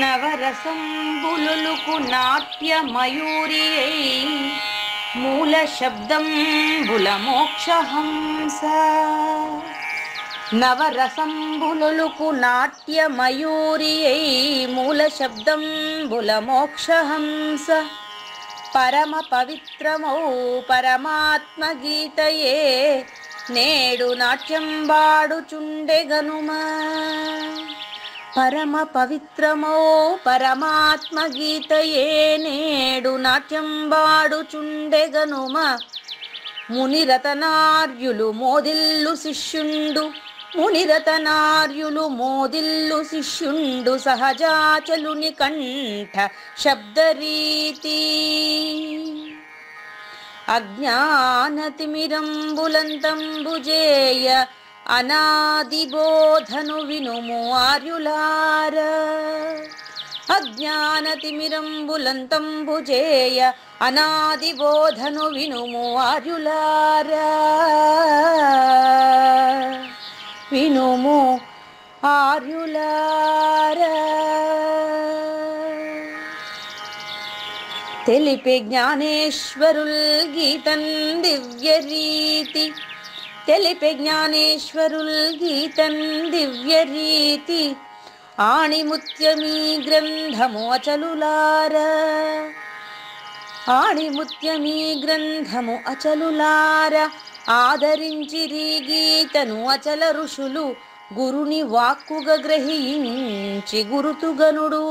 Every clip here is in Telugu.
నవరసంబులుకు నాట్య మయూరియై మూల శబ్దంబుల మోక్షహంస. నవరసంబులుకు నాట్య మయూరియై మూల శబ్దంబుల మోక్షహంస. పరమ పవిత్రమౌ పరమాత్మ గీతయే నేడు నాట్యం వాడుచుండెగనుమా. పరమ పవిత్రమో పరమాత్మ గీతయే నేడు నాట్యం వాడుచుండెగనుమ. మునిరతనార్యులు మోదిల్లు శిష్యుండు, మునిరతనార్యులు మోదిల్లు శిష్యుండు సహజాచలుని కంఠ శబ్దరీతి. అజ్ఞానతిమిరంబులంతంబుజేయ అనాది బోధను వినుము ఆర్యులార. అజ్ఞానతిమిరంబులంతంబుజేయ అనాది బోధను వినుము ఆర్యులార. వినుము ఆర్యులార. తెలిపే జ్ఞానేశ్వరుల్ గీతం దివ్య రీతి. తెలిపే జ్ఞానేశ్వరుల్ గీతం దివ్య రీతి. ఆణిముత్యమీ గ్రంథము అచలులార. ఆణిముత్యమీ గ్రంథము అచలులార. ఆదరించిరి గీతను అచల ఋషులు గురుని వాక్కుగా గ్రహించి గురుతుగనుడు.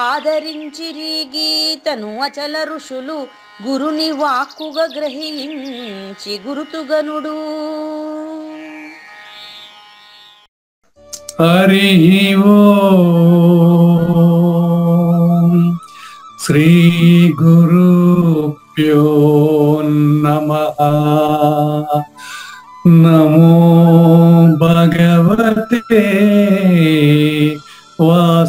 ఆదరించిరి గీతను అచల ఋషులు గురుని వాక్కుగా గ్రహించి గురుతుగనుడు. హరి ఓం శ్రీ గురుభ్యో నమః. నమో భగవతే వాసుదేవాయ.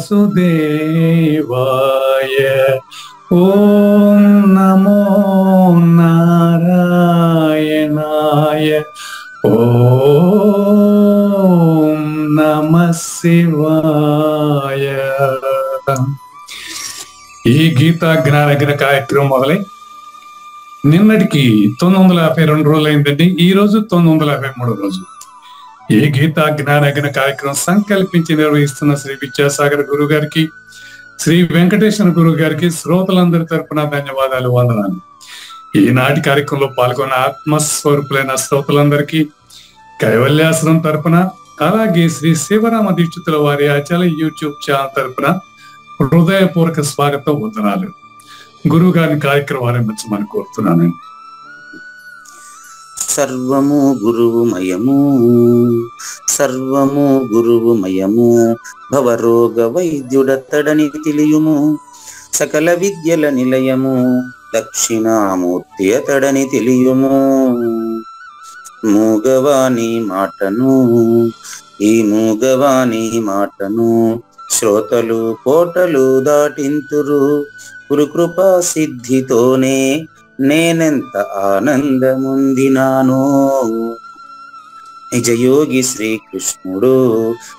ఓం నమో నారాయణాయ. ఓం నమః శివాయ. ఈ గీతా జ్ఞానయజ్ఞ కార్యక్రమం మొదలై నిన్నటికి 952 రోజులు అయిందండి. ఈ రోజు 953 రోజు. ఈ గీతా జ్ఞానయజ్ఞ కార్యక్రమం సంకల్పించి నిర్వహిస్తున్న శ్రీ విద్యాసాగర్ గురువు గారికి, శ్రీ వెంకటేశ్వర గురువు గారికి శ్రోతలందరి తరపున ధన్యవాదాలు, వందనాలు. ఈనాటి కార్యక్రమంలో పాల్గొన్న ఆత్మస్వరూపులైన శ్రోతలందరికీ కైవల్యాశ్రమం తరపున, అలాగే శ్రీ శివరామ దీక్షితుల వారి అచల యూట్యూబ్ ఛానల్ తరపున హృదయపూర్వక స్వాగతం, వందనాలు. గురువు గారిని కార్యక్రమం ఆరంభించమని కోరుతున్నానండి. సర్వము గురువుమయము, సర్వము గురువుమయము. భవరోగ వైద్యుడత్తడని తెలియుము. సకల విద్యల నిలయము దక్షిణామూర్తి అతడని తెలియుము. మూగవాణి మాటను, ఈ మూగవాణి మాటను శ్రోతలు కోటలు దాటింతురు. గురుకృపా సిద్ధితోనే నేనెంత ఆనందముందినాను. నిజయోగి శ్రీకృష్ణుడు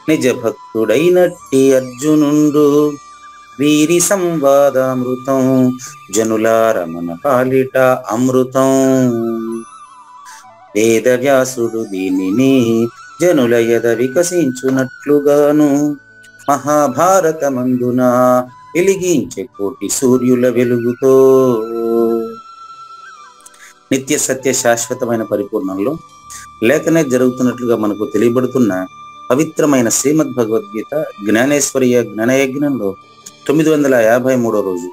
నిజ భక్తుడైనట్టి అర్జునుండు. వీరి సంవాదామృతం జనులారమణ పాలిట అమృతం. వేదవ్యాసుడు దీనిని జనుల యద వికసించునట్లుగాను మహాభారతమందున వెలిగించే కోటి సూర్యుల వెలుగుతో నిత్య సత్య శాశ్వతమైన పరిపూర్ణంలో లేఖనే జరుగుతున్నట్లుగా మనకు తెలియబడుతున్న పవిత్రమైన శ్రీమద్ భగవద్గీత జ్ఞానేశ్వరీయ జ్ఞానయజ్ఞంలో 953వ రోజు,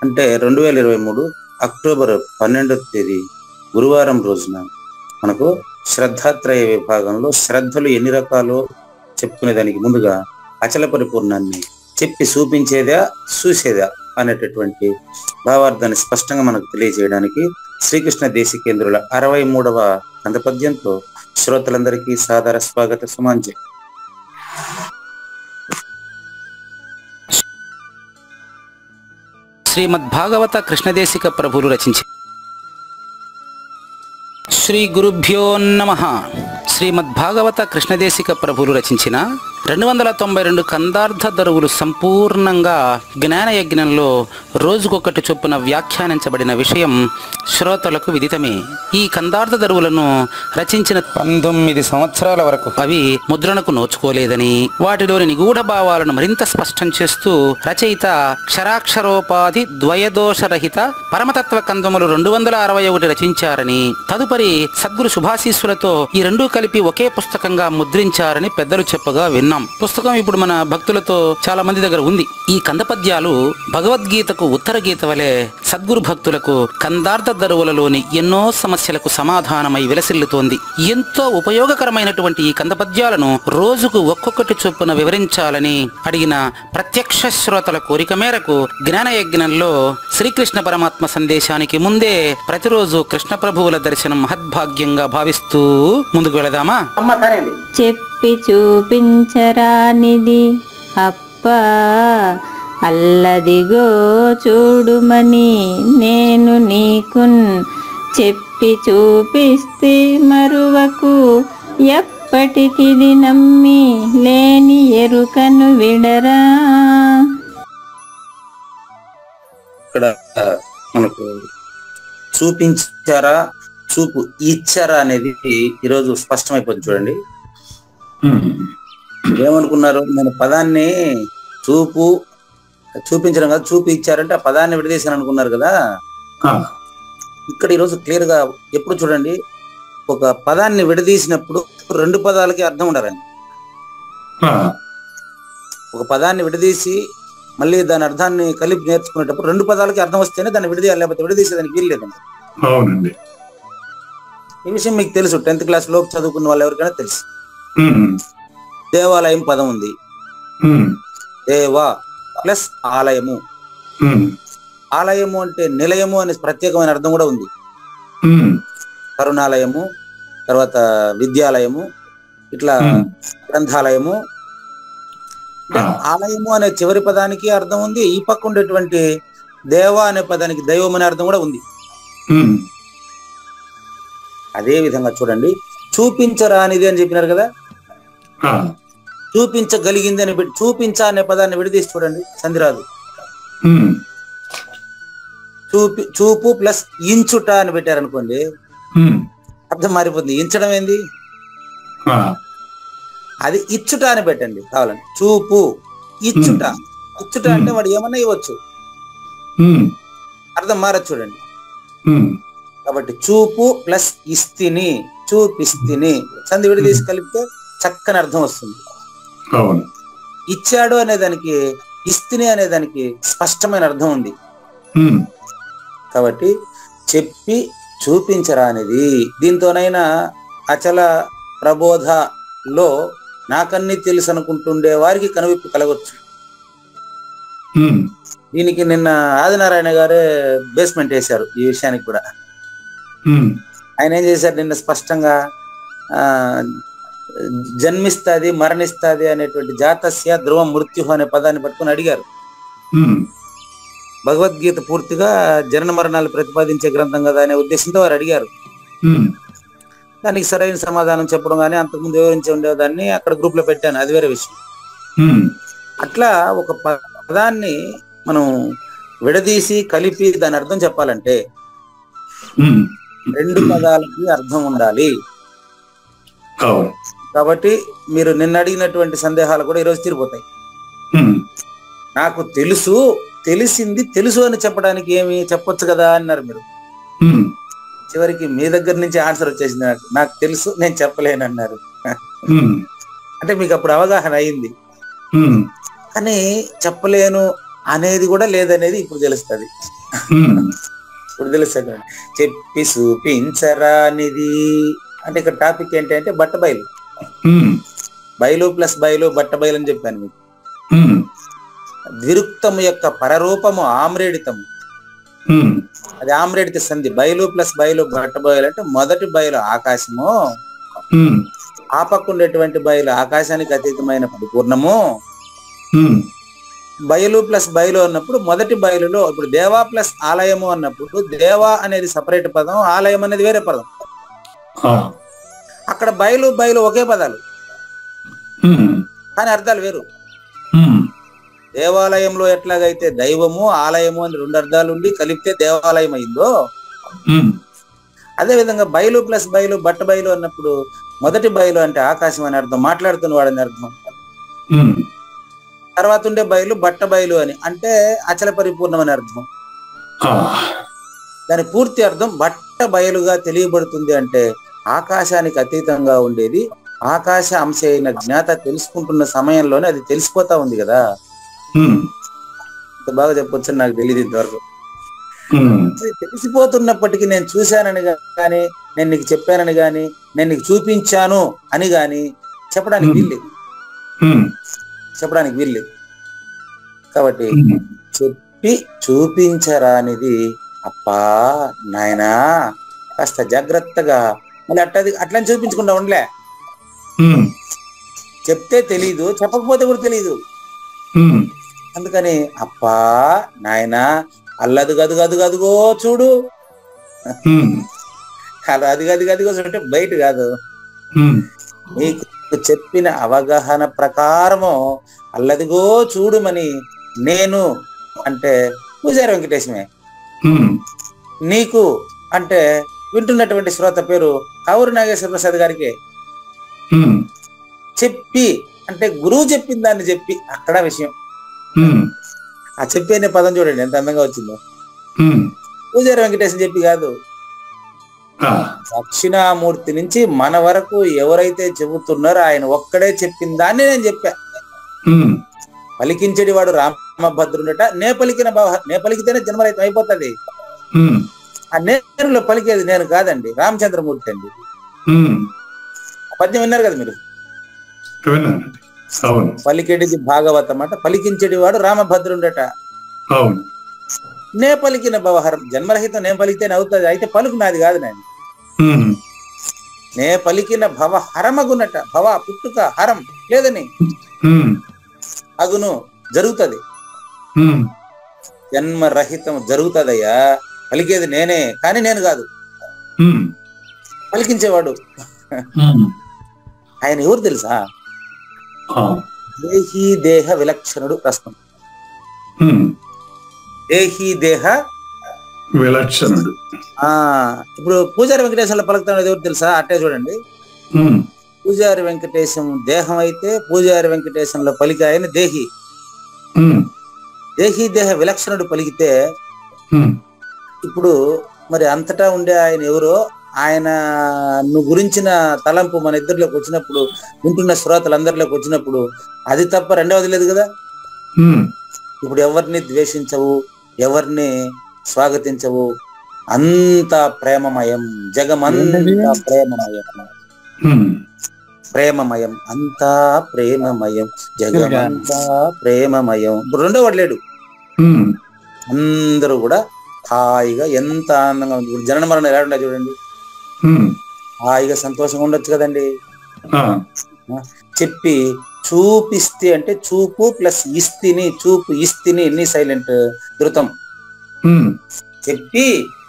అంటే 2023 అక్టోబర్ 12వ తేదీ గురువారం రోజున మనకు శ్రద్ధాత్రయ విభాగంలో శ్రద్ధలు ఎన్ని రకాలో చెప్పుకునే దానికి ముందుగా అచల పరిపూర్ణాన్ని చెప్పి చూపించేదా చూసేదా అనేటటువంటి భావార్థాన్ని స్పష్టంగా మనకు తెలియజేయడానికి శ్రీకృష్ణ దేశికేంద్రుల 63వ కందపద్యంతో శ్రోతలందరికీ సాదర స్వాగత సుమాంజలి. శ్రీమద్భాగవత కృష్ణదేశిక ప్రభులు రచించి శ్రీ గురుభ్యో నమః. శ్రీమద్భాగవత కృష్ణదేశిక ప్రభులు రచించిన 292 కందార్థ దరువులు సంపూర్ణంగా జ్ఞాన యజ్ఞంలో రోజుకొకటి చొప్పున వ్యాఖ్యానించబడిన విషయం శ్రోతలకు విదితమే. ఈ కందార్థ దరువులను రచించిన 19 సంవత్సరాల వరకు అవి ముద్రణకు నోచుకోలేదని, వాటిలోని నిగూఢ భావాలను మరింత స్పష్టం చేస్తూ రచయిత క్షరాక్షరోపాధి ద్వయదోషరహిత పరమతత్వ కందములు 261 రచించారని, తదుపరి సద్గురు శుభాశీస్సులతో ఈ రెండూ కలిపి ఒకే పుస్తకంగా ముద్రించారని పెద్దలు చెప్పగా విన్నాం. పుస్తకం ఇప్పుడు మన భక్తులతో చాలా మంది దగ్గర ఉంది. ఈ కందపద్యాలు భగవద్గీతకు ఉత్తర గీత వలె సద్గురు భక్తులకు కందార్థ దరువులలోని ఎన్నో సమస్యలకు సమాధానమై విలసిల్లుతోంది. ఎంతో ఉపయోగకరమైనటువంటి ఈ కందపద్యాలను రోజుకు ఒక్కొక్కటి చొప్పున వివరించాలని అడిగిన ప్రత్యక్ష శ్రోతల కోరిక మేరకు జ్ఞానయజ్ఞంలో శ్రీకృష్ణ పరమాత్మ సందేశానికి ముందే ప్రతిరోజు కృష్ణ ప్రభువుల దర్శనం మహద్భాగ్యంగా భావిస్తూ ముందుకు వెళదామా? చెప్పి చూపించరానిది అప్ప అల్లదిగో చూడుమని నేను నీకున్ చెప్పి చూపిస్తే మరువకు ఎప్పటికిది నమ్మి లేని ఎరుకను విడరా. ఇక్కడ మనకు చూపించారా, చూపు ఇచ్చారా అనేది ఈరోజు స్పష్టమైపోతుంది. చూడండి, ఏమనుకున్నారు? నేను పదాన్ని చూపించడం కదా, చూపు ఇచ్చారంటే ఆ పదాన్ని విడదీశాను అనుకున్నారు కదా. ఇక్కడ ఈరోజు క్లియర్ గా ఎప్పుడు చూడండి, ఒక పదాన్ని విడదీసినప్పుడు 2 పదాలకి అర్థం ఉండాలండి. ఒక పదాన్ని విడదీసి మళ్ళీ దాని అర్థాన్ని కలిపి నేర్చుకునేటప్పుడు 2 పదాలకి అర్థం వస్తేనే దాన్ని విడదీయాలి, లేకపోతే విడదీసేదానికి వీలు లేదండి. అవునండి, ఈ విషయం మీకు తెలుసు, 10th క్లాస్ లోపు చదువుకున్న వాళ్ళు ఎవరికైనా తెలుసు. దేవాలయం పదం ఉంది, దేవా ప్లస్ ఆలయము. ఆలయము అంటే నిలయము అనే ప్రత్యేకమైన అర్థం కూడా ఉంది. కరుణాలయము, తర్వాత విద్యాలయము, ఇట్లా గ్రంథాలయము. ఆలయము అనే చివరి పదానికి అర్థం ఉంది. ఈ పక్క ఉండేటువంటి దేవ అనే పదానికి దైవం అనే అర్థం కూడా ఉంది. అదే విధంగా చూడండి, చూపించరానిది అని చెప్పినారు కదా, చూపించగలిగింది అని పెట్టి చూపించా అనే పదాన్ని విడదీసి చూడండి, సంధిరాదు. చూపు ప్లస్ ఇంచుట అని పెట్టారనుకోండి, అర్థం మారిపోతుంది. ఇంచడం ఏంది? అది ఇచ్చుట అని పెట్టండి కావాలండి. చూపు ఇచ్చుట, ఇచ్చుట అంటే వాడు ఏమన్నా ఇవ్వచ్చు, అర్థం మారచ్చు చూడండి. కాబట్టి చూపు ప్లస్ ఇస్తిని, చూపిస్తిని, సంధి విడదీసి కలిపితే చక్కని అర్థం వస్తుంది. ఇచ్చాడు అనే దానికి, ఇస్తిని అనే దానికి స్పష్టమైన అర్థం ఉంది. కాబట్టి చెప్పి చూపించరా అనేది, దీంతోనైనా అచల ప్రబోధలో నాకన్నీ తెలుసు అనుకుంటుండే వారికి కనువిప్పు కలగొచ్చు. దీనికి నిన్న ఆదినారాయణ గారే బేస్మెంట్ వేశారు ఈ విషయానికి కూడా. ఆయన ఏం చేశారు, నిన్న స్పష్టంగా జన్మిస్తాది మరణిస్తాది అనేటువంటి జాతస్య ధ్రువ మృత్యు అనే పదాన్ని పట్టుకుని అడిగారు. భగవద్గీత పూర్తిగా జనన మరణాలు ప్రతిపాదించే గ్రంథం కదా అనే ఉద్దేశంతో వారు అడిగారు. దానికి సరైన సమాధానం చెప్పడం కానీ అంతకుముందు వివరించి ఉండేదాన్ని అక్కడ గ్రూప్ లో పెట్టాను, అది వేరే విషయం. అట్లా ఒక పదాన్ని మనం విడదీసి కలిపి దాని అర్థం చెప్పాలంటే 2 పదాలకి అర్థం ఉండాలి. కాబట్టి మీరు నిన్న అడిగినటువంటి సందేహాలు కూడా ఈరోజు తీరిపోతాయి. నాకు తెలుసు, తెలిసింది తెలుసు అని చెప్పడానికి ఏమి చెప్పొచ్చు కదా అన్నారు మీరు. చివరికి మీ దగ్గర నుంచి ఆన్సర్ వచ్చేసింది, నాకు తెలుసు నేను చెప్పలేను అన్నారు. అంటే మీకు అప్పుడు అవగాహన అయింది, కానీ చెప్పలేను అనేది కూడా లేదనేది ఇప్పుడు తెలుస్తుంది. ఇప్పుడు తెలుస్తుంది. చెప్పి చూపించరా అనేది అంటే ఇక్కడ టాపిక్ ఏంటి అంటే బట్ట బయలు. బయలు ప్లస్ బయలు బట్ట బయలు అని చెప్పాను మీకు. ద్విరుక్తము యొక్క పరరూపము ఆమ్రేడితము, అది ఆమ్రేడిత సంధి. బయలు ప్లస్ బయలు బట్ట బయలు అంటే మొదటి బయలు ఆకాశము, ఆ పక్క ఉండేటువంటి బయలు ఆకాశానికి అతీతమైన పరిపూర్ణము. బయలు ప్లస్ బయలు అన్నప్పుడు మొదటి బయలులో, ఇప్పుడు దేవా ప్లస్ ఆలయము అన్నప్పుడు దేవా అనేది సపరేట్ పదం, ఆలయం అనేది వేరే పదం. అక్కడ బయలు బయలు ఒకే పదాలు. కానీ అర్థాలు వేరు. ఉమ్, దేవాలయంలో ఎట్లాగైతే దైవము ఆలయము అని 2 అర్థాలు ఉండి కలిపితే దేవాలయం అయిందో, ఉమ్, అదే విధంగా బయలు ప్లస్ బయలు బట్ట బయలు అన్నప్పుడు మొదటి బయలు అంటే ఆకాశం అని అర్థం, మాట్లాడుతున్న వాడని అర్థం. ఉమ్, తర్వాత ఉండే బయలు బట్ట బయలు అని అంటే అచల పరిపూర్ణం అని అర్థం. ఆ, దాని పూర్తి అర్థం బట్ట బయలుగా తెలియబడుతుంది అంటే ఆకాశానికి అతీతంగా ఉండేది, ఆకాశ అంశ అయిన జ్ఞాత తెలుసుకుంటున్న సమయంలోనే అది తెలిసిపోతా ఉంది కదా. ఉమ్, ఇంత బాగా చెప్పొచ్చని నాకు తెలియదు ఇంతవరకు. ఉమ్, అది తెలిసిపోతున్నప్పటికీ నేను చూశానని గాని, నేను నీకు చెప్పానని గాని, నేను నీకు చూపించాను అని గాని చెప్పడానికి వీల్లేదు, ఉమ్, చెప్పడానికి వీల్లేదు. కాబట్టి ఉమ్, చెప్పి చూపించరానిది అప్పా నాయనా కాస్త జాగ్రత్తగా, మళ్ళీ అట్లని చూపించకుండా ఉండలే. ఉమ్, చెప్తే తెలీదు, చెప్పకపోతే కూడా తెలీదు. ఉమ్, అందుకని అప్పా నాయనా అల్లదు గదు గదు గదుగో చూడు, ఉమ్, అలా అది గది గదిగో చూడంటే బయట కాదు, ఉమ్, నీకు చెప్పిన అవగాహన ప్రకారము అల్లదిగో చూడుమని నేను అంటే పూజారి వెంకటేశమే, ఉమ్, నీకు అంటే వింటున్నటువంటి శ్రోత పేరు కావూరు నాగేశ్వర ప్రసాద్ గారికి. ఉమ్, చెప్పి అంటే గురువు చెప్పిన దాన్ని చెప్పి, అక్కడ విషయం. ఉమ్, ఆ చెప్పి అనే పదం చూడండి ఎంత అందంగా వచ్చిందో. ఉమ్, పూజారి వెంకటేశం చెప్పి కాదు, ఆ, దక్షిణామూర్తి నుంచి మన వరకు ఎవరైతే చెబుతున్నారో ఆయన ఒక్కడే చెప్పిన దాన్ని నేను చెప్పా. ఉమ్, పలికించేది వాడు రామభద్రుడట, నే పలికిన నే పలికితేనే జన్మరహితం అయిపోతుంది. ఉమ్, ఆ నేరులో పలికేది నేను కాదండి, రామచంద్రమూర్తి అండి. ఉమ్, ఆ పద్యం విన్నారు కదా మీరు, విన్నానండి. అవును, పలికేటిది భాగవతం అట, పలికించేది వాడు రామభద్రుడట, అవును, నే పలికిన భవహరం. జన్మరహితం నేను పలికితేనే అవుతుంది, అయితే పలుకు నాది కాదు నేను. ఉమ్, నే పలికిన భవ హరమగునట, భవ పుట్టుక హరం లేదని ఉమ్, అగును జరుగుతుంది, ఉమ్, జన్మరహితం జరుగుతుందయ్యా. పలికేది నేనే కానీ నేను కాదు, ఉమ్, పలికించేవాడు ఉమ్, ఆయన ఎవరు తెలుసా? ఆ, దేహీ దేహ విలక్షణుడు ప్రశ్నం. ఉమ్, దేహీ దేహ విలక్షణుడు. ఇప్పుడు పూజారి వెంకటేశ్వరంలో పలుకుతాడు ఎవరు తెలుసా? అట్టే చూడండి, ఉమ్, పూజారి వెంకటేశం దేహం అయితే పూజారి వెంకటేశంలో పలికి ఆయన దేహి. ఉమ్, దేహీ దేహ విలక్షణుడు పలికితే ఉమ్, ఇప్పుడు మరి అంతటా ఉండే ఆయన ఎవరో, ఆయన నువ్వు గురించిన తలంపు మన ఇద్దరిలోకి వచ్చినప్పుడు, వింటున్న శ్రోతలందరిలోకి వచ్చినప్పుడు అది తప్ప రెండవది లేదు కదా. ఉమ్, ఇప్పుడు ఎవరిని ద్వేషించవు, ఎవరిని స్వాగతించవు, అంతా ప్రేమమయం, జగమంతా ప్రేమమయం, ఉమ్, ప్రేమమయం, అంతా ప్రేమమయం, జగమంతా ప్రేమమయం. ఇప్పుడు రెండో వాడు లేడు, ఉమ్, అందరూ కూడా హాయిగా ఎంత ఆనందంగా ఉంది. ఇప్పుడు జనన మరణ ఎలా ఉండే చూడండి, ఉమ్, హాయిగా సంతోషంగా ఉండొచ్చు కదండి. ఆ, చెప్పి చూపిస్తే అంటే చూపు ప్లస్ ఇస్తిని, చూపు ఇస్తిని ఎన్ని సైలెంట్ ధృతం. ఉమ్, చెప్పి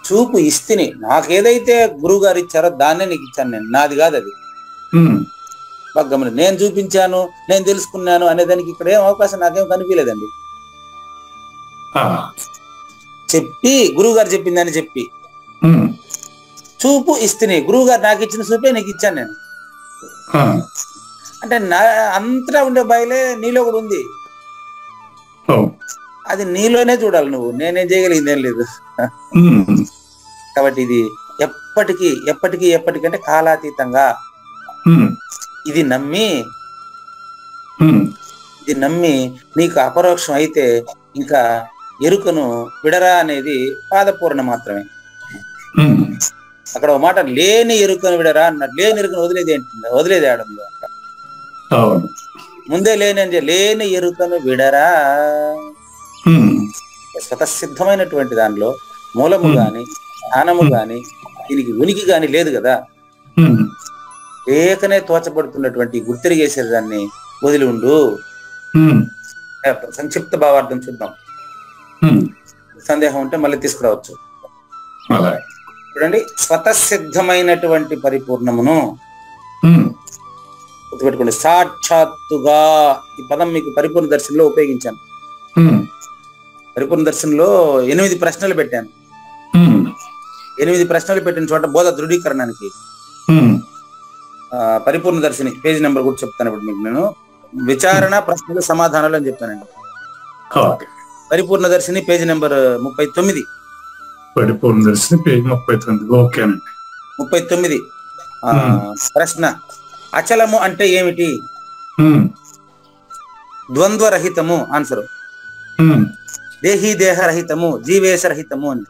చూపు ఇస్తిని, నాకేదైతే గురువు గారు ఇచ్చారో దాన్నే నీకు ఇచ్చాను నేను, నాది కాదు అది. ఉమ్, బాగా గమని, నేను చూపించాను నేను తెలుసుకున్నాను అనేదానికి ఇక్కడ ఏం అవకాశం నాకేం కనిపించలేదండి. ఆ, చెప్పి గురువు గారు చెప్పిందని చెప్పి ఉమ్, చూపు ఇస్తిని, గురువు గారు నాకు ఇచ్చిన చూపే నీకు ఇచ్చాను నేను. ఆ, అంటే నా అంతటా ఉండే బయలే నీలో కూడా ఉంది, ఓ, అది నీలోనే చూడాలి నువ్వు, నేనేం చేయగలిగింది ఏం లేదు. ఉమ్, కాబట్టి ఇది ఎప్పటికీ ఎప్పటికీ ఎప్పటికంటే కాలాతీతంగా ఉమ్, ఇది నమ్మి ఉమ్, ఇది నమ్మి నీకు అపరోక్షం అయితే ఇంకా ఎరుకను విడరా అనేది పాదపూర్ణ మాత్రమే. ఉమ్, అక్కడ ఒక మాట లేని ఎరుకను విడరా అన్నారు. లేని ఎరుకను వదిలేది ఏంటి? వదిలేది ఆడంలో అవును, ముందే లేని అని లేని ఎరుకను విడరా. ఉమ్, స్వతసిద్ధమైనటువంటి దానిలో మూలము గాని స్థానము గాని దీనికి ఉనికి గాని లేదు కదా. ఉమ్, లేకనే తోచబడుతున్నటువంటి గుర్తిరిగే శరీరాన్ని వదిలి ఉండు. ఉమ్, సంక్షిప్త భావార్థం చూద్దాం, ఉమ్, సందేహం ఉంటే మళ్ళీ తీసుకురావచ్చు. అలాగే. చూడండి, స్వతసిద్ధమైనటువంటి పరిపూర్ణమును, ఉమ్, గుర్తుపెట్టుకోండి. సాక్షాత్తుగా ఈ పదం మీకు పరిపూర్ణ దర్శనంలో ఉపయోగించాను. పరిపూర్ణ దర్శనంలో 8 ప్రశ్నలు పెట్టాను. 8 ప్రశ్నలు పెట్టిన చోట బోధ దృఢీకరణానికి పరిపూర్ణ దర్శిని పేజ్ నెంబర్ కూడా చెప్తాను ఇప్పుడు మీకు. నేను విచారణ, ప్రశ్నలు, సమాధానాలు అని చెప్పానండి. పరిపూర్ణ దర్శిని పేజ్ నెంబర్ 39. పరిపూర్ణ దర్శిని పేజ్ 39. ఓకేనండి. 39 ప్రశ్న, అచలము అంటే ఏమిటి? ద్వంద్వరహితము. ఆన్సర్ దేహీ దేహరహితము, జీవేశరహితము అని.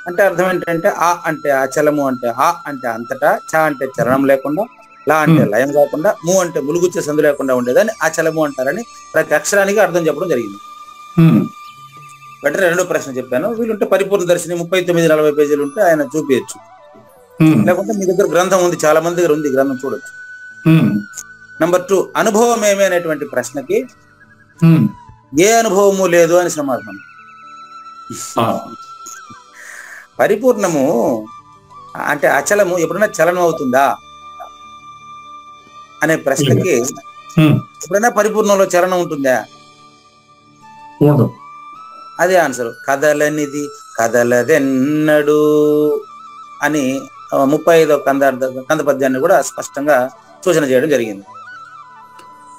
అంటే అర్థం ఏంటంటే ఆ అంటే అచలము అంటే ఆ అంటే అంతటా, చ అంటే చలనం లేకుండా, లా అంటే లయం కాకుండా, ము అంటే ములుగుచ్చే సందు లేకుండా ఉండేదని అచలము అంటారని ప్రతి అక్షరానికి అర్థం చెప్పడం జరిగింది. వెంటనే రెండో ప్రశ్న చెప్పాను. వీళ్ళుంటే పరిపూర్ణ దర్శిని 39-40 పేజీలు ఉంటే ఆయన చూపించచ్చు. లేకుంటే మీ దగ్గర గ్రంథం ఉంది, చాలా మంది దగ్గర ఉంది, గ్రంథం చూడొచ్చు. నంబర్ 2, అనుభవం ఏమి అనేటువంటి ప్రశ్నకి ఏ అనుభవము లేదు అని సమాధానం. పరిపూర్ణము అంటే అచలము ఎప్పుడైనా చలనం అవుతుందా అనే ప్రశ్నకి ఎప్పుడైనా పరిపూర్ణంలో చలనం ఉంటుందా? అదే ఆన్సర్. కదలనిది కదలదెన్నడు అని 35వ కంద పద్యాన్ని కూడా స్పష్టంగా సూచన చేయడం జరిగింది.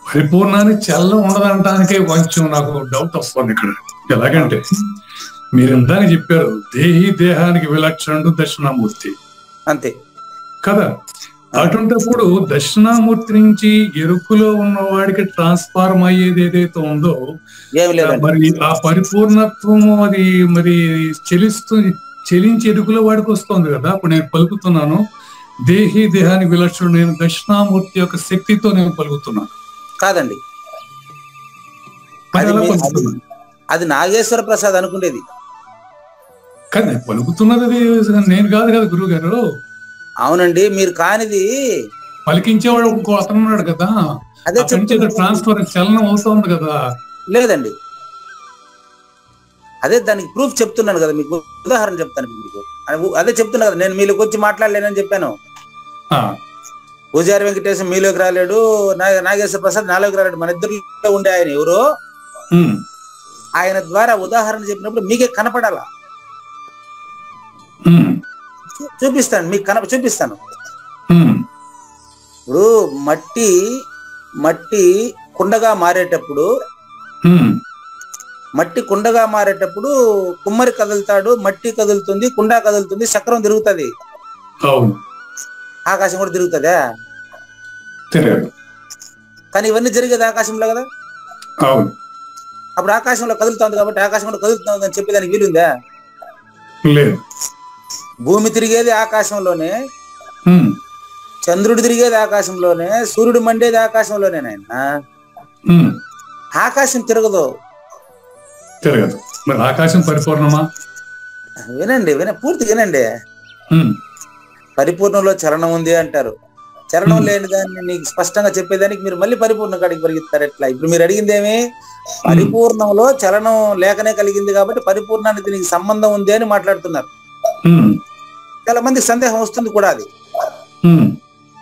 పరిపూర్ణాన్ని చలనం ఉండదంటానికే కొంచెం నాకు డౌట్ వస్తుంది ఇక్కడ. ఎలాగంటే మీరు ఇందాక చెప్పారు దేహి దేహానికి విలక్షణుడు దక్షిణామూర్తి అంతే కదా. అటువంటిప్పుడు దక్షిణామూర్తి నుంచి ఎరుకులో ఉన్న వాడికి ట్రాన్స్ఫార్మ్ అయ్యేది ఏదైతే ఉందో మరి ఆ పరిపూర్ణత్వము అది మరి చెలించి ఎరుకులో వాడికి వస్తుంది కదా. అప్పుడు నేను పలుకుతున్నాను దేహి దేహానికి విలక్షణుడు, నేను దక్షిణామూర్తి యొక్క శక్తితో నేను పలుకుతున్నాను. కాదండి, అది నాగేశ్వర ప్రసాద్ అనుకునేది. కానీ పలుకుతున్నది నేను కాదు కదా గురువు గారు. అవునండి, మీరు కానిది పలికించేవాడు ఇంకో అతను ఉన్నాడు కదా. అదే ట్రాన్స్ఫర్ చలనం అవుతుంది కదా. లేదండి, అదే దానికి ప్రూఫ్ చెప్తున్నాను కదా, మీకు ఉదాహరణ చెప్తాను మీకు. అదే చెప్తున్నా కదా, నేను మీలోకి వచ్చి మాట్లాడలేనని చెప్పాను. పూజారి వెంకటేశం మీలోకి రాలేడు, నాగేశ్వర ప్రసాద్ నాలోకి రాలేడు, మన ఇద్దరిలో ఉండే ఆయన ఎవరో ఆయన ద్వారా ఉదాహరణ చెప్పినప్పుడు మీకే కనపడాలా. చూపిస్తాను మీకు, చూపిస్తాను. ఇప్పుడు మట్టి కుండగా మారేటప్పుడు కుమ్మరి కదులుతాడు, మట్టి కదులుతుంది, కుండ కదులుతుంది, చక్రం తిరుగుతుంది, ఆకాశం కూడా తిరుగుతుందా? కానీ ఇవన్నీ జరిగేది ఆకాశంలో కదా. అప్పుడు ఆకాశంలో కదులుతుంది కాబట్టి ఆకాశం కూడా కదులుతుంది అని చెప్పేదానికి వీలుందా? భూమి తిరిగేది ఆకాశంలోనే, చంద్రుడు తిరిగేది ఆకాశంలోనే, సూర్యుడు మండేది ఆకాశంలోనే. నాయన ఆకాశం తిరగదు. ఆకాశం పరిపూర్ణమా? వినండి, పూర్తి వినండి. పరిపూర్ణంలో చలనం ఉంది అంటారు. చలనం లేని దాన్ని నీకు స్పష్టంగా చెప్పేదానికి మీరు మళ్ళీ పరిపూర్ణ కాడికి పరిగెత్తారు ఎట్లా? ఇప్పుడు మీరు అడిగిందేమి, పరిపూర్ణంలో చలనం లేకనే కలిగింది కాబట్టి పరిపూర్ణానికి దీనికి సంబంధం ఉంది అని మాట్లాడుతున్నారు. చాలా మందికి సందేహం వస్తుంది కూడా. అది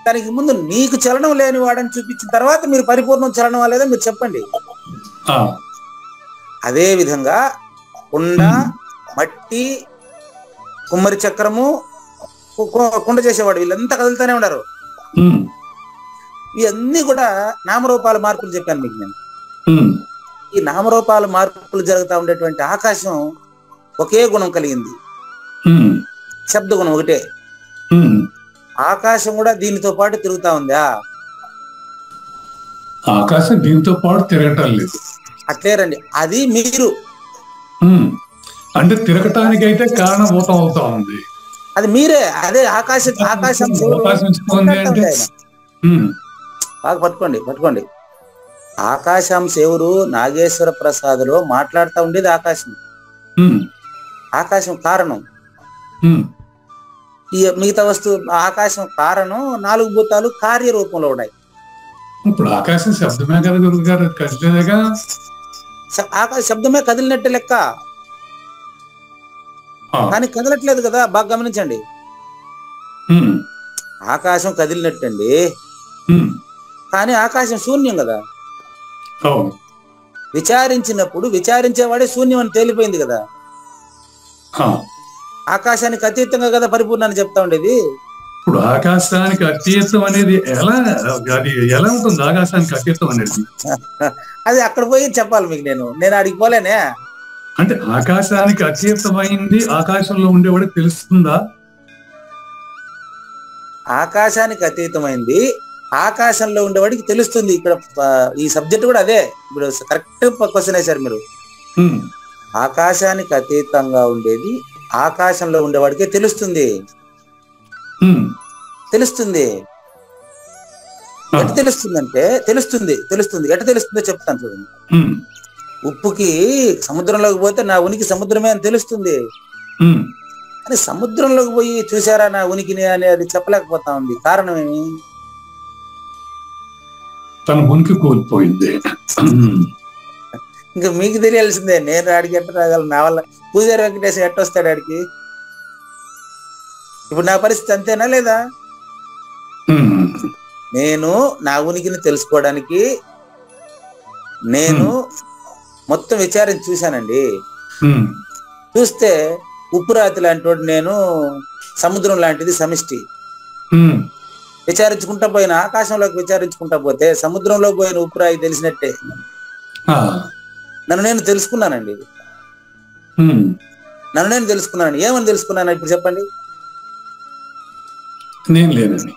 దానికి ముందు నీకు చలనం లేని వాడని చూపించిన తర్వాత మీరు పరిపూర్ణం చలనం లేదా మీరు చెప్పండి. అదే విధంగా కుండ, మట్టి, కుమ్మరి చక్రము, కుండ చేసేవాడు వీళ్ళంతా కదులుతూనే ఉన్నారు. ఇవన్నీ కూడా నామరూపాల మార్పులు చెప్పాను మీకు నేను. ఈ నామరూపాల మార్పులు జరుగుతూ ఉండేటువంటి ఆకాశం ఒకే గుణం కలిగింది, శబ్ద గుణం ఒకటే. ఆకాశం కూడా దీనితో పాటు తిరుగుతా ఉందా? ఆకాశం దీంతో పాటు తిరగటం లేదు. అట్లే రండి, అది మీరు అంటే తిరగటానికి అయితే కారణభూతం అవుతా ఉంది. అది మీరే. అదే ఆకాశం బాగా పట్టుకోండి. ఆకాశంశ ఎవరు? నాగేశ్వర ప్రసాద్లో మాట్లాడుతూ ఉండేది ఆకాశం. ఆకాశం కారణం, ఈ మిగతా వస్తువు. ఆకాశం కారణం, 4 భూతాలు కార్యరూపంలో ఉన్నాయి. ఇప్పుడు ఆకాశం శబ్దమే కదా గురువు గారు, కదిలేదేగా. ఆకాశ శబ్దమే కదిలినట్టే లెక్క, కానీ కదలట్లేదు కదా. బాగా గమనించండి, ఆకాశం కదిలినట్టండి, కానీ ఆకాశం శూన్యం కదా. అవును. విచారించినప్పుడు విచారించేవాడే శూన్యం అని తేలిపోయింది కదా. ఆ. ఆకాశానికి అతీతంగా కదా పరిపూర్ణాన్ని చెప్తా ఉండేది. ఇప్పుడు ఆకాశానికి అతీతం అనేది అది ఎలా ఉంటుంది? ఆకాశానికి అతీతం అనేది అది అక్కడ పోయి చెప్పాలి మీకు. నేను అడిగి పోలేనే. అంటే ఆకాశానికి అతీతమైంది ఆకాశంలో ఉండేవాడికి తెలుస్తుందా? ఆకాశానికి అతీతమైంది ఆకాశంలో ఉండేవాడికి తెలుస్తుంది. ఇక్కడ ఈ సబ్జెక్ట్ కూడా అదే. ఇప్పుడు కరెక్ట్ క్వశ్చన్ వేశారు మీరు. ఆకాశానికి అతీతంగా ఉండేది ఆకాశంలో ఉండేవాడికే తెలుస్తుంది. తెలుస్తుంది. ఎటు తెలుస్తుందంటే తెలుస్తుంది. ఎటు తెలుస్తుందో చెప్తాను చూడండి. ఉప్పుకి సముద్రంలోకి పోతే నా ఉనికి సముద్రమే అని తెలుస్తుంది. కానీ సముద్రంలోకి పోయి చూసారా నా ఉనికిని అని అది చెప్పలేకపోతా ఉంది. కారణం ఏమి? తన ఉనికి కోల్పోయింది. ఇంకా మీకు తెలియాల్సిందే. నేను ఆడికి ఎట్ట రాగలను? నా వల్ల పూజారి వెంకటేశ్వర ఎట్ట వస్తాడు ఆడికి? ఇప్పుడు నా పరిస్థితి అంతేనా లేదా? నేను నా ఉనికిని తెలుసుకోవడానికి నేను మొత్తం విచారించి చూశానండి. చూస్తే ఉప్పు రాతి లాంటి వాడు నేను, సముద్రం లాంటిది సమిష్టి. విచారించుకుంటా పోయిన ఆకాశంలోకి విచారించుకుంటా పోతే సముద్రంలో పోయిన ఉప్పు రాయి తెలిసినట్టే. నన్ను నేను తెలుసుకున్నానండి. నన్ను నేను తెలుసుకున్నాను. ఏమని తెలుసుకున్నాను ఇప్పుడు చెప్పండి? నేను లేనని.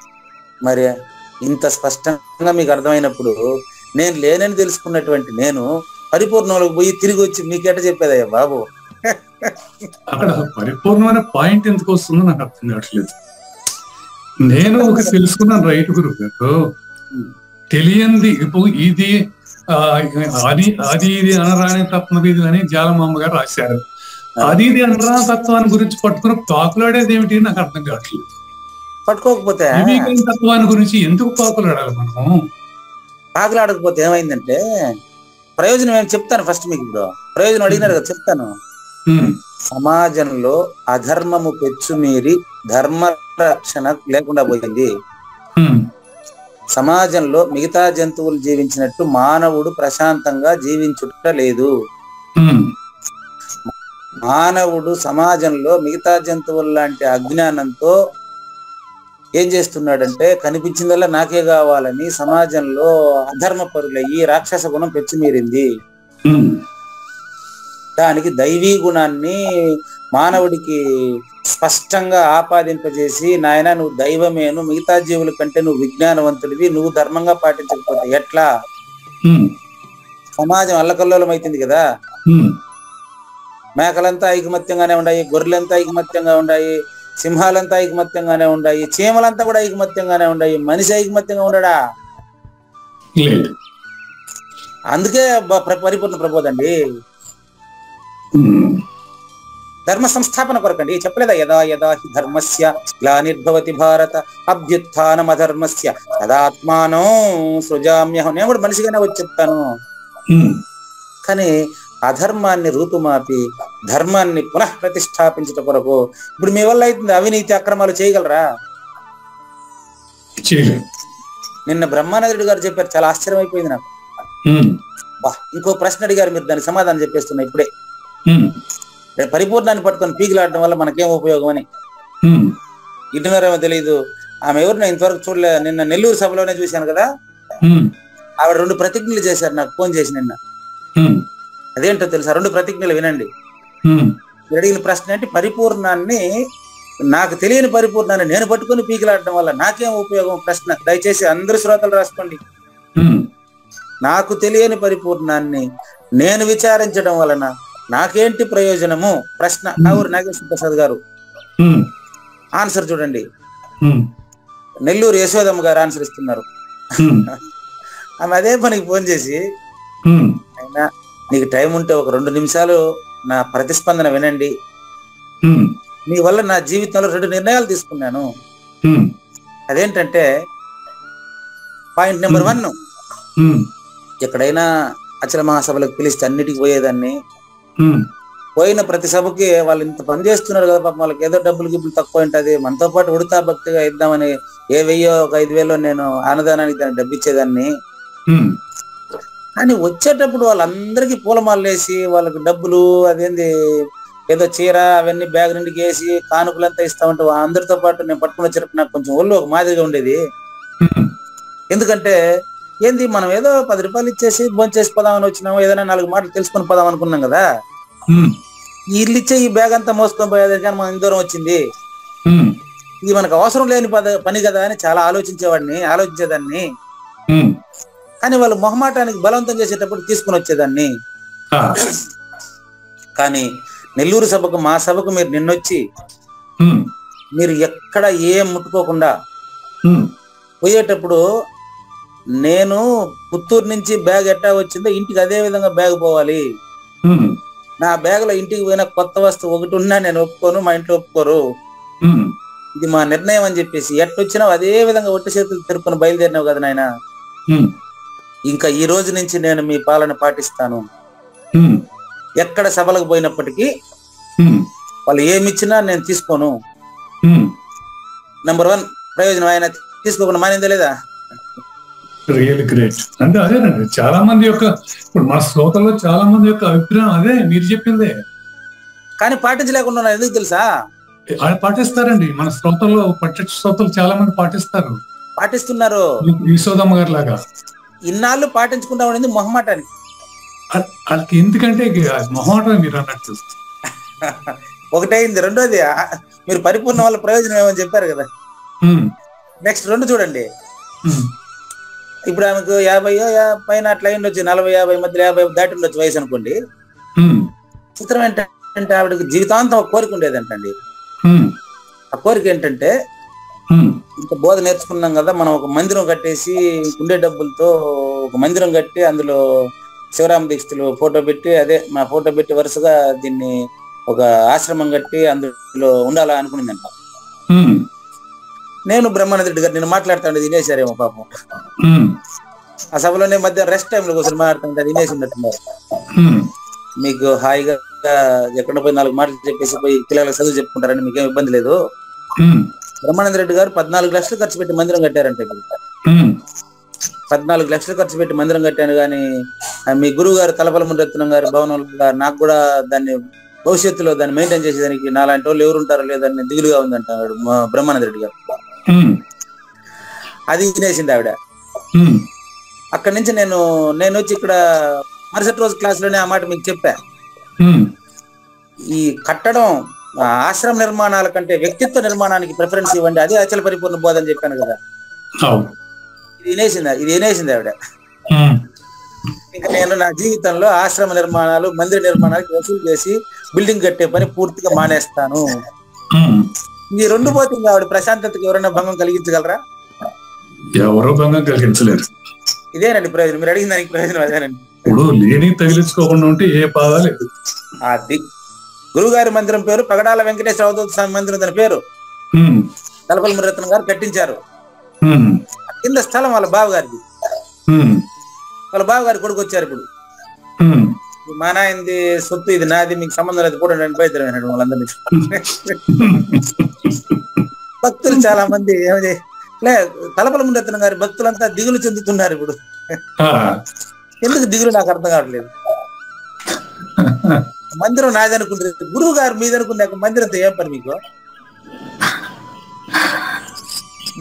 మరి ఇంత స్పష్టంగా మీకు అర్థమైనప్పుడు నేను లేనని తెలుసుకున్నటువంటి నేను పరిపూర్ణంలోకి పోయి తిరిగి వచ్చి మీకెట చెప్పేదయ్యా బాబు? అక్కడ పరిపూర్ణమైన పాయింట్ ఎందుకు వస్తుందో నాకు అర్థం కావట్లేదు. నేను ఒక తెలుసుకున్నాను రైట్ గురువు గారు. తెలియంది ఇప్పుడు ఇది అది ఇది అనరాని తత్వవిధి అని జాలమామ గారు రాశారు. అది ఇది అనరాని తత్వాన్ని గురించి పట్టుకుని పాకులాడేది ఏమిటి నాకు అర్థం కావట్లేదు. పట్టుకోకపోతే తత్వాన్ని గురించి ఎందుకు పాకులాడాలి మనము? పాకులాడకపోతే ఏమైందంటే ప్రయోజనం ఏమి చెప్తాను ఫస్ట్ మీకు. ఇప్పుడు ప్రయోజనం అడిగినారు కదా, చెప్తాను. సమాజంలో అధర్మము పెచ్చుమీరి ధర్మ రక్షణ లేకుండా పోయింది. సమాజంలో మిగతా జంతువులు జీవించినట్టు మానవుడు ప్రశాంతంగా జీవించుట లేదు. మానవుడు సమాజంలో మిగతా జంతువుల లాంటి అజ్ఞానంతో ఏం చేస్తున్నాడంటే కనిపించిందల్లా నాకే కావాలని సమాజంలో అధర్మ పరులయ్యి రాక్షస గుణం పెచ్చుమీరింది. దానికి దైవీ గుణాన్ని మానవుడికి స్పష్టంగా ఆపాదింపజేసి, నాయన నువ్వు దైవమేను, మిగతా జీవుల కంటే నువ్వు విజ్ఞానవంతుడివి, నువ్వు ధర్మంగా పాటించకపోతే ఎట్లా? సమాజం అల్లకల్లోలం అవుతుంది కదా. మేకలంతా ఐకమత్యంగానే ఉన్నాయి, గొర్రెలంతా ఐకమత్యంగా ఉన్నాయి, సింహాలంతా ఐకమత్యంగానే ఉన్నాయి, చీమలంతా కూడా ఐకమత్యంగానే ఉన్నాయి. మనిషి ఐకమత్యంగా ఉండడా? అందుకే పరిపూర్ణ ప్రబోధండి. ధర్మ సంస్థాపన కొరకండి. చెప్పలేదా? యదా యదా హి ధర్మస్య గ్లానిర్భవతి భారత అభ్యుత్థానం అధర్మస్య తదాత్మానం సృజామ్యహం. నేను కూడా మనిషిగానే వచ్చి చెప్తాను. కానీ అధర్మాన్ని రూపుమాపి ధర్మాన్ని పునః ప్రతిష్టాపించట కొరకు ఇప్పుడు మీ వల్ల అవుతుంది. అవినీతి అక్రమాలు చేయగలరా? నిన్న బ్రహ్మానందుడు గారు చెప్పారు, చాలా ఆశ్చర్యం అయిపోయింది నాకు. ఇంకో ప్రశ్న అడిగారు మీరు, దానికి సమాధానం చెప్పేస్తున్నా ఇప్పుడే. పరిపూర్ణాన్ని పట్టుకొని పీకిలాడటం వల్ల మనకేం ఉపయోగం అని. ఇటున్నారేమో తెలియదు. ఆమె ఎవరు నేను ఇంతవరకు చూడలే. నిన్న నెల్లూరు సభలోనే చూశాను కదా. ఆవిడ 2 ప్రతిజ్ఞలు చేశారు నాకు ఫోన్ చేసి నిన్న. అదేంటో తెలుసా? 2 ప్రతిజ్ఞలు వినండి. అడిగిన ప్రశ్న ఏంటి? పరిపూర్ణాన్ని, నాకు తెలియని పరిపూర్ణాన్ని నేను పట్టుకొని పీకిలాడటం వల్ల నాకేం ఉపయోగం? ప్రశ్న దయచేసి అందరు శ్రోతలు రాసుకోండి. నాకు తెలియని పరిపూర్ణాన్ని నేను విచారించడం వలన నాకేంటి ప్రయోజనము? ప్రశ్న. కావూరు నాగేశ్వర ప్రసాద్ గారు ఆన్సర్ చూడండి. నెల్లూరు యశోదమ్మ గారు ఆన్సర్ ఇస్తున్నారు. ఆమె అదే పనికి ఫోన్ చేసి, అయినా నీకు టైం ఉంటే ఒక 2 నిమిషాలు నా ప్రతిస్పందన వినండి. నీ వల్ల నా జీవితంలో 2 నిర్ణయాలు తీసుకున్నాను. అదేంటంటే పాయింట్ నెంబర్ 1, ఎక్కడైనా అచల మహాసభలకు పిలిస్తే అన్నిటికి పోయేదాన్ని. పోయిన ప్రతి సభకి వాళ్ళు ఇంత పని చేస్తున్నారు కదా పాపం, వాళ్ళకి ఏదో డబ్బులు గిబ్బులు తక్కువ ఉంటుంది, మనతో పాటు ఉడతా భక్తిగా ఇద్దామని ఏ 1000 ఒక 5000 నేను అన్నదానానికి దాన్ని డబ్బు ఇచ్చేదాన్ని. కానీ వచ్చేటప్పుడు వాళ్ళందరికీ పూలమాలలు వేసి వాళ్ళకి డబ్బులు అదేంది ఏదో చీర అవన్నీ బ్యాగ్ నిండికి వేసి కానుకలంతా ఇస్తామంటే అందరితో పాటు నేను పట్టుకుని వచ్చేటప్పుడు నాకు కొంచెం ఒళ్ళు ఒక మాదిరిగా ఉండేది. ఎందుకంటే ఏంది మనం ఏదో 10 రూపాయలు ఇచ్చేసి భోంచేసి పోదామని వచ్చినాము, ఏదైనా 4 మాటలు తెలుసుకొని పోదాం అనుకున్నాం కదా, వీళ్ళు ఇచ్చే ఈ బ్యాగ్ అంతా మోసుకొని పోయేది కానీ మనం దూరం వచ్చింది, ఇది మనకు అవసరం లేని పని కదా అని చాలా ఆలోచించేదాన్ని. కానీ వాళ్ళు మొహమాటానికి బలవంతం చేసేటప్పుడు తీసుకుని వచ్చేదాన్ని. కానీ నెల్లూరు సభకు, మా సభకు మీరు నిన్నొచ్చి మీరు ఎక్కడ ఏం ముట్టుకోకుండా పోయేటప్పుడు, నేను పుత్తూరు నుంచి బ్యాగ్ ఎట్టా వచ్చిందో ఇంటికి అదే విధంగా బ్యాగ్ పోవాలి, నా బ్యాగ్ లో ఇంటికి పోయిన కొత్త వస్తువు ఒకటి ఉన్నా నేను ఒప్పుకోను, మా ఇంట్లో ఒప్పుకోరు, ఇది మా నిర్ణయం అని చెప్పేసి ఎట్టొచ్చినావు అదే విధంగా ఒట్టి చేతులు తెరుపుకొని బయలుదేరినావు కదా నాయన, ఇంకా ఈ రోజు నుంచి నేను మీ పాలన పాటిస్తాను, ఎక్కడ సభలకు పోయినప్పటికీ వాళ్ళు ఏమిచ్చినా నేను తీసుకోను. నెంబర్ 1 ప్రయోజనం ఆయన తీసుకోకుండా మానిందే లేదా? Real great. అంటే అదేనండి చాలా మంది యొక్క, ఇప్పుడు మన శ్రోతల్లో చాలా మంది యొక్క అభిప్రాయం అదే మీరు చెప్పిందే. కానీ పాటించలేకుండా ఎందుకు తెలుసా? పాటిస్తారండి మన శ్రోతల్లో, శ్రోతలు చాలా మంది పాటిస్తున్నారు. యశోదమ్మ గారి లాగా ఇన్నాళ్ళు పాటించుకుంటా ఉండేది మొహమాటానికి. వాళ్ళకి ఎందుకంటే మొహమాటం మీరు అన్నట్టు ఒకటైంది. రెండోది మీరు పరిపూర్ణ వాళ్ళ ప్రయోజనం ఏమని చెప్పారు కదా. నెక్స్ట్ 2 చూడండి. ఇప్పుడు ఆమెకు 50 పైన అట్లా ఉండొచ్చు, 40-50 మధ్యలో 50 దాటి ఉండొచ్చు వయసు అనుకోండి. చిత్రం ఏంటంటే ఆవిడకి జీవితాంతం ఒక కోరిక ఉండేదంటండి. ఆ కోరిక ఏంటంటే, ఇంత బోధ నేర్చుకున్నాం కదా, మనం ఒక మందిరం కట్టేసి ఉండే డబ్బులతో ఒక మందిరం కట్టి అందులో శివరామ దీక్షితులు ఫోటో పెట్టి, అదే మా ఫోటో పెట్టి వరుసగా దీన్ని ఒక ఆశ్రమం కట్టి అందులో ఉండాలా అనుకునిందంట. నేను బ్రహ్మానంద రెడ్డి గారు నేను మాట్లాడుతాను, తినేసారేమో పాపం. ఆ సభలోనే మధ్య రెస్ట్ టైంలో కోసం మాట్లాడుతుంటే తినేసి ఉన్నట్టున్నారు. మీకు హాయిగా ఎక్కడ పోయి 4 మాటలు చెప్పేసి పోయి పిల్లలకు చదువు చెప్పుకుంటారని మీకేం ఇబ్బంది లేదు. బ్రహ్మానంద రెడ్డి గారు 14 లక్షలు ఖర్చు పెట్టి మందిరం కట్టారంటే, 14 లక్షలు ఖర్చు పెట్టి మందిరం కట్టాను. కానీ మీ గురువు గారు తలపల మురత్నం గారి భవనంలో నాకు కూడా దాన్ని భవిష్యత్తులో దాన్ని మెయింటైన్ చేసేదానికి నాలాంటి వాళ్ళు ఎవరు ఉంటారో లేదని దిగులుగా ఉందంటాడు బ్రహ్మానంద రెడ్డి గారు. అది తినేసింది ఆవిడ. అక్కడి నుంచి నేను వచ్చి ఇక్కడ మరుసటి రోజు క్లాస్ లోనే ఆ మాట మీకు చెప్పా. ఈ కట్టడం ఆశ్రమ నిర్మాణాల కంటే వ్యక్తిత్వ నిర్మాణానికి ప్రిఫరెన్స్ ఇవ్వండి, అదే అచల పరిపూర్ణ బోధ అని చెప్పాను కదా. ఇది వినేసింది ఆవిడ. ఇంకా నేను నా జీవితంలో ఆశ్రమ నిర్మాణాలు, మందిర నిర్మాణాలకు వసూలు చేసి బిల్డింగ్ కట్టే పని పూర్తిగా మానేస్తాను. ఈ 2 పోతే ఆవిడ ప్రశాంతతకి ఎవరైనా భంగం కలిగించగలరా? ఎవరో భంగం కలిగించలేరు. ఇదేనండి ప్రయోజనం. మీరు అడిగిన దానికి ప్రయోజనం అదేనండి. ఇప్పుడు లేని తగిలించుకోకుండా ఉంటే ఏ బాధ లేదు. అది గురుగారి మందిరం పేరు పగడాల వెంకటేశ్వర అవధూత స్వామి మందిరం, తన పేరు తలపల మురత్నం గారు కట్టించారు. కింద స్థలం వాళ్ళ బావగారిది. వాళ్ళ బావగారి కొడుకు వచ్చారు. ఇప్పుడు మా నాయనది సొత్తు, ఇది నాది, మీకు సంబంధం లేదు కూడా నేను బయట వాళ్ళందరినీ. భక్తులు చాలా మంది తలపల మురత్నం గారి భక్తులంతా దిగులు చెందుతున్నారు. ఇప్పుడు ఎందుకు దిగులు నాకు అర్థం కావట్లేదు. మందిరం నాది అనుకుంటుంది, గురువు గారు మీద అనుకున్నాక మందిరంతో ఏం పని మీకు?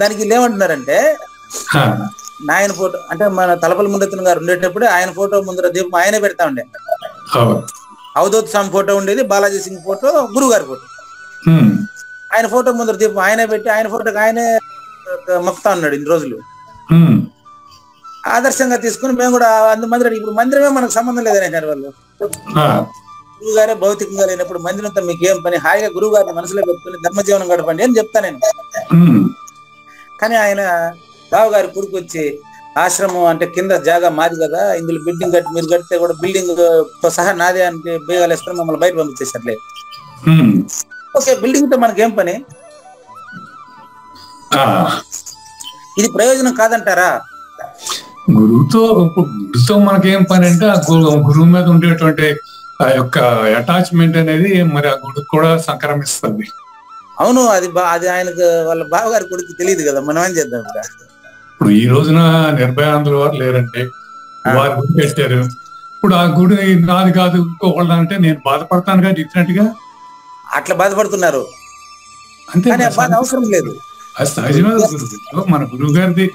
దానికి ఏమంటున్నారంటే, నాయన ఫోటో అంటే మన తలపల మురత్నం గారు ఉండేటప్పుడు ఆయన ఫోటో ముందర దీపం ఆయనే పెడతా ఉండే. అవధూత స్వామి ఫోటో ఉండేది, బాలాజీ సింగ్ ఫోటో, గురువు గారి ఫోటో. ఆయన ఫోటో ముందర దీపం ఆయనే పెట్టి ఆయన ఫోటోకి ఆయనే మొక్కుతా ఉన్నాడు ఇన్ని రోజులు. ఆదర్శంగా తీసుకుని మేము కూడా మందిరం, ఇప్పుడు మందిరమే మనకు సంబంధం లేదని అంటారు వాళ్ళు. గురువు గారే భౌతికంగా లేనప్పుడు మందిరంతో మీకు ఏం పని? హాయిగా గురువు గారిని మనసులో పెట్టుకుని ధర్మజీవనం గడపండి అని చెప్తా నేను. కానీ ఆయన బావగారి కొడుకు వచ్చి ఆశ్రమం అంటే కింద జాగా మాది కదా, ఇందులో బిల్డింగ్ కట్టి మీరు కడితే కూడా బిల్డింగ్ తో సహా నాదే అంటే బేగాలు వేసుకుని మమ్మల్ని బయట పంపించేసట్లే. ఓకే, బిల్డింగ్ తో మనకేం పని? ఇది ప్రయోజనం కాదంటారా? గురువుతో మనకేం పని అంటే, ఆ గురువు మీద ఉండేటువంటి ఆ యొక్క అటాచ్మెంట్ అనేది మరి ఆ గుడికి కూడా సంక్రమిస్తుంది. అవును, అది ఆయనకు వాళ్ళ బావగారి కొడుకు తెలియదు కదా, మనం ఏం చేద్దాం ఇక్కడ. ఇప్పుడు ఈ రోజున నిర్భయాంధ్రుల వారు లేరంటే వారి గుడి పెట్టారు. ఇప్పుడు ఆ గుడి నాది కాదు ఇంకొకళ్ళ అంటే నేను బాధపడతానుగా డిఫరెంట్ గా. అట్లా బాధపడుతున్నారు అంతే, కానీ ఆ బాధ అవసరం లేదు. అది సహజమే. మన గురువు గారిది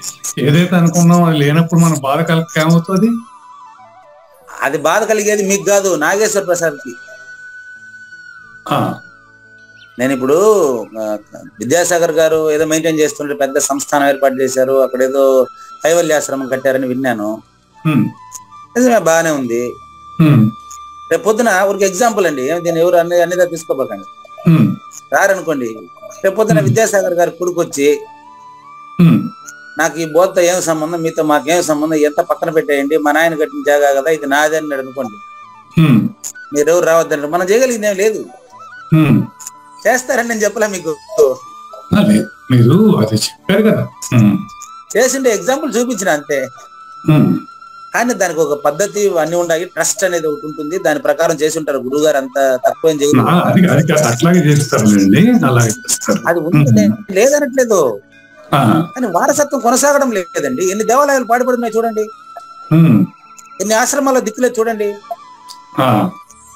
ఏదైతే అనుకున్నాం అది లేనప్పుడు మన బాధ ఏమవుతుంది? అది బాధ కలిగేది మీకు కాదు, నాగేశ్వర ప్రసాద్కి. నేను ఇప్పుడు విద్యాసాగర్ గారు ఏదో మెయింటైన్ చేస్తుంటే పెద్ద సంస్థానం ఏర్పాటు చేశారు, అక్కడ ఏదో కైవల్యాశ్రమం కట్టారని విన్నాను. నిజమే, బాగానే ఉంది. రేపు పొద్దున ఊరికి ఎగ్జాంపుల్ అండి, దీన్ని ఎవరు అన్నిదా తీసుకోబోకండి. రారనుకోండి, రేపు పొద్దున విద్యాసాగర్ గారి కొడుకు వచ్చి నాకు ఈ బోధతో ఏం సంబంధం, మీతో మాకేం సంబంధం, ఎంత పక్కన పెట్టేయండి, మా నాయన కట్టిన జాగా కదా ఇది నాదే అన్నాడు అనుకోండి, మీరెవరు రావద్దండి. మనం చేయగలిగింది ఏం లేదు. చేస్తారని నేను చెప్పలే మీకు, మీరు అది చెప్పారు కదా, చేసిండే ఎగ్జాంపుల్ చూపించిన అంతే. కానీ దానికి ఒక పద్ధతి అన్ని ఉండాలి, ట్రస్ట్ అనేది ఒకటి ఉంటుంది, దాని ప్రకారం చేసి ఉంటారు. గురువు గారు అంత తక్కువ ఏం చేయలేదు, అది ఉంటుంది లేదనట్లేదు. కానీ వారసత్వం కొనసాగడం లేదండి. ఎన్ని దేవాలయాలు పాడుపడుతున్నాయి చూడండి, ఎన్ని ఆశ్రమాల్లో దిక్కులేదు చూడండి.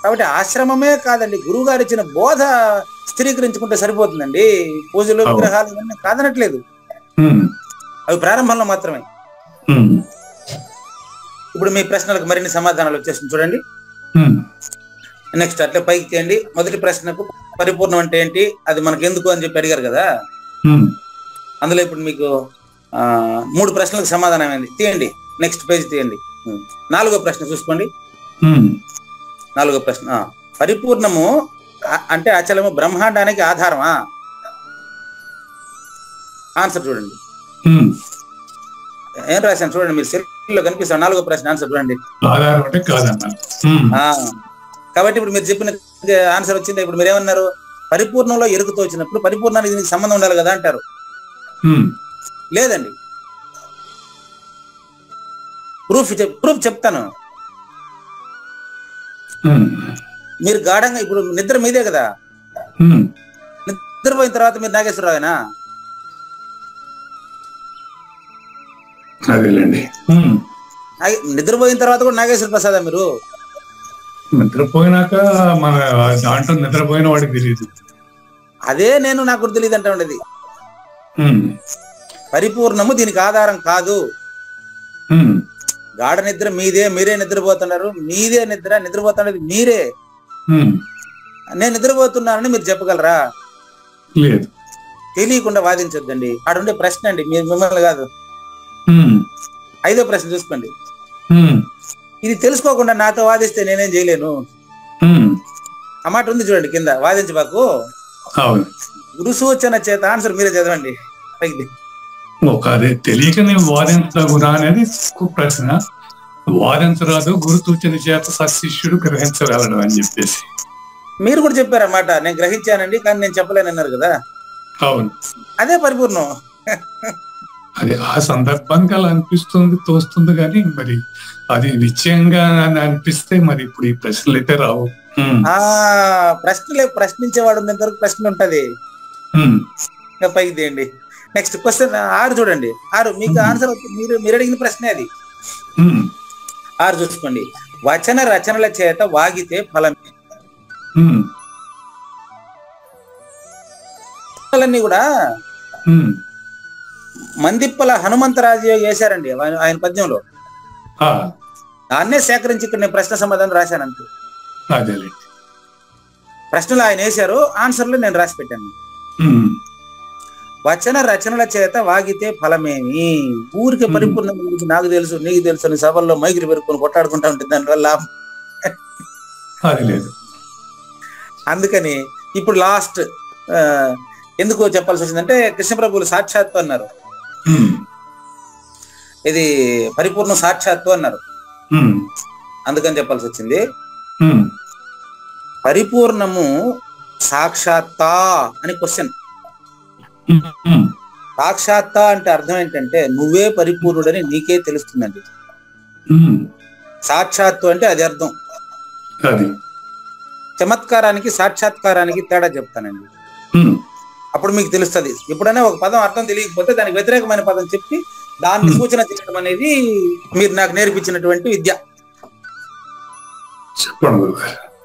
కాబట్టి ఆశ్రమమే కాదండి, గురువు గారు ఇచ్చిన బోధ స్థిరీకరించుకుంటే సరిపోతుందండి. పూజలు విగ్రహాలు ఇవన్నీ కాదనట్లేదు, అవి ప్రారంభంలో మాత్రమే. ఇప్పుడు మీ ప్రశ్నలకు మరిన్ని సమాధానాలు వచ్చేసింది చూడండి. నెక్స్ట్ అట్లే పైకి తీయండి. మొదటి ప్రశ్నకు పరిపూర్ణం అంటే ఏంటి, అది మనకు ఎందుకు అని చెప్పి అడిగారు కదా, అందులో ఇప్పుడు మీకు 3 ప్రశ్నలకు సమాధానం అయింది. తీయండి, నెక్స్ట్ పేజ్ తీయండి. 4వ ప్రశ్న చూసుకోండి. 4వ ప్రశ్న, పరిపూర్ణము అంటే అచలము బ్రహ్మాండానికి ఆధారమా? ఆన్సర్ చూడండి. ఏం రాశాను చూడండి, మీరు సెల్లో కనిపిస్తాను. 4వ ప్రశ్న ఆన్సర్ చూడండి. కాబట్టి ఇప్పుడు మీరు చెప్పిన ఆన్సర్ వచ్చింది. ఇప్పుడు మీరు ఏమన్నారు, పరిపూర్ణంలో ఎరుకుతో వచ్చినప్పుడు పరిపూర్ణానికి దీనికి సంబంధం ఉండాలి కదా అంటారు. లేదండి, ప్రూఫ్ చెప్తాను. మీరు గాఢంగా ఇప్పుడు నిద్ర మీదే కదా, నిద్రపోయిన తర్వాత మీరు నాగేశ్వరరావేనా? నిద్రపోయిన తర్వాత కూడా నాగేశ్వర ప్రసాదా మీరు? నిద్రపోయినాక మన దాంట్లో నిద్రపోయిన వాడికి తెలియదు. అదే నేను నాకు తెలియదు అంటే ఉండేది. పరిపూర్ణము దీనికి ఆధారం కాదు. గాఢ నిద్ర మీదే, మీరే నిద్రపోతున్నారు. మీదే నిద్ర, నిద్రపోతున్నది మీరే. నేను నిద్రపోతున్నానని మీరు చెప్పగలరా? లేదు. తెలియకుండా వాదించొద్దండి. ఆడుండే ప్రశ్న అండి, మీరు మిమ్మల్ని కాదు. 5వ ప్రశ్న చూసుకోండి. ఇది తెలుసుకోకుండా నాతో వాదిస్తే నేనేం చేయలేను. ఆ మాట ఉంది చూడండి కింద, వాదించబాకు. గురు సూచన చేత ఆన్సర్ మీరే చదవండి. తెలియక నేను వాదించగురా అనేది ప్రశ్న. వాదించరాదు, గురు సూచన చేత సశిష్యుడు గ్రహించగలడు అని చెప్పేసి మీరు కూడా చెప్పారన్నమాట. నేను గ్రహించానండి కానీ నేను చెప్పలేనన్నారు కదా. అవును, అదే పరిపూర్ణం. అది ఆ సందర్భంగా అలా అనిపిస్తుంది, తోస్తుంది. కానీ మరి అది నిశ్చయంగా అనిపిస్తే మరి ఇప్పుడు ఈ ప్రశ్నలు అయితే రావు. ప్రశ్నించేవాడు ఉన్నంత వరకు ప్రశ్న ఉంటది. పైకి తీయండి. నెక్స్ట్ క్వశ్చన్ 6 చూడండి. 6 మీకు ఆన్సర్ మీరు అడిగిన ప్రశ్నే అది. 6 చూసుకోండి. వచన రచనల చేత వాగితే ఫలమే. కూడా మందిప్పల హనుమంతరాజు వేశారండి ఆయన పద్యంలో. దాన్నే సేకరించి ఇక్కడ నేను ప్రశ్న సమాధానం రాశానంతే. ప్రశ్నలు ఆయన వేశారు, ఆన్సర్లు నేను రాసి పెట్టాను. వచన రచనల చేత వాగితే ఫలమేమి? ఊరికే పరిపూర్ణం గురించి నాకు తెలుసు, నీకు తెలుసు అని సభల్లో మైకులు పెరుక్కొని కొట్లాడుకుంటా ఉంటుంది, దానివల్ల అందుకని ఇప్పుడు లాస్ట్ ఎందుకు చెప్పాల్సి వచ్చిందంటే, కృష్ణప్రభువులు సాక్షాత్తు అన్నారు, ఇది పరిపూర్ణ సాక్షాత్తు అన్నారు, అందుకని చెప్పాల్సి వచ్చింది. పరిపూర్ణము సాక్షాత్తా అని క్వశ్చన్. సాక్షాత్తా అంటే అర్థం ఏంటంటే నువ్వే పరిపూర్ణుడని నీకే తెలుస్తుందండి. సాక్షాత్తు అంటే అది అర్థం. చమత్కారానికి సాక్షాత్కారానికి తేడా చెప్తానండి. అప్పుడు మీకు తెలుస్తుంది. ఎప్పుడైనా ఒక పదం అర్థం తెలియకపోతే దానికి వ్యతిరేకమైన పదం చెప్పి దాన్ని సూచన చేయడం అనేది మీరు నాకు నేర్పించినటువంటి విద్య.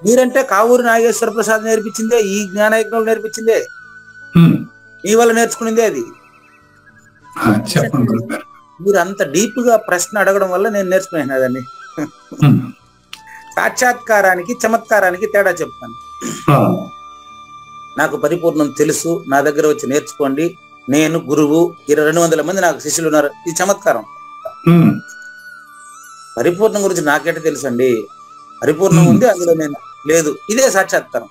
మీరంటే కావూరి నాగేశ్వర ప్రసాద్ నేర్పించిందే, ఈ జ్ఞానయజ్ఞులు నేర్పించిందే, మీ వల్ల నేర్చుకునిందే అది. మీరు అంత డీప్ గా ప్రశ్న అడగడం వల్ల నేను నేర్చుకున్నాను దాన్ని. సాక్షాత్కారానికి చమత్కారానికి తేడా చెప్తాను. నాకు పరిపూర్ణం తెలుసు, నా దగ్గర వచ్చి నేర్చుకోండి, నేను గురువు, 200 మంది నాకు శిష్యులు ఉన్నారు, ఇది చమత్కారం. పరిపూర్ణం గురించి నాకేట తెలుసు అండి, పరిపూర్ణం ఉంది అందులో నేను లేదు, ఇదే సాక్షాత్కారం.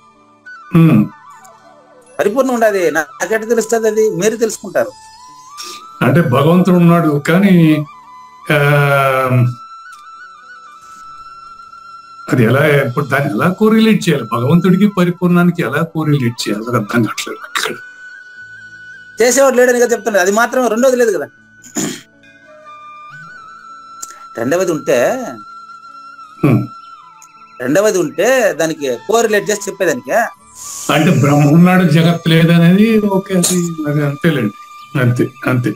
పరిపూర్ణం ఉండదు, నాకేట తెలుస్తుంది, అది మీరు తెలుసుకుంటారు. అంటే భగవంతుడు ఉన్నాడు కానీ అది ఎలా, ఇప్పుడు దాన్ని ఎలా కోరిలేట్ చేయాలి, భగవంతుడికి పరిపూర్ణానికి ఎలా కోరిలేట్ చేయాలి అది అర్థం కావట్లేదు. ఇక్కడ చేసేవాడు లేడని కదా చెప్తున్నాడు, అది మాత్రం రెండోది లేదు కదా. రెండవది ఉంటే దానికి కోరిలేట్ చేసి చెప్పేదానికి, అంటే బ్రహ్మ ఉన్నాడు జగత్ లేదనేది ఓకే, అది అంతేలేండి, అంతే అంతే.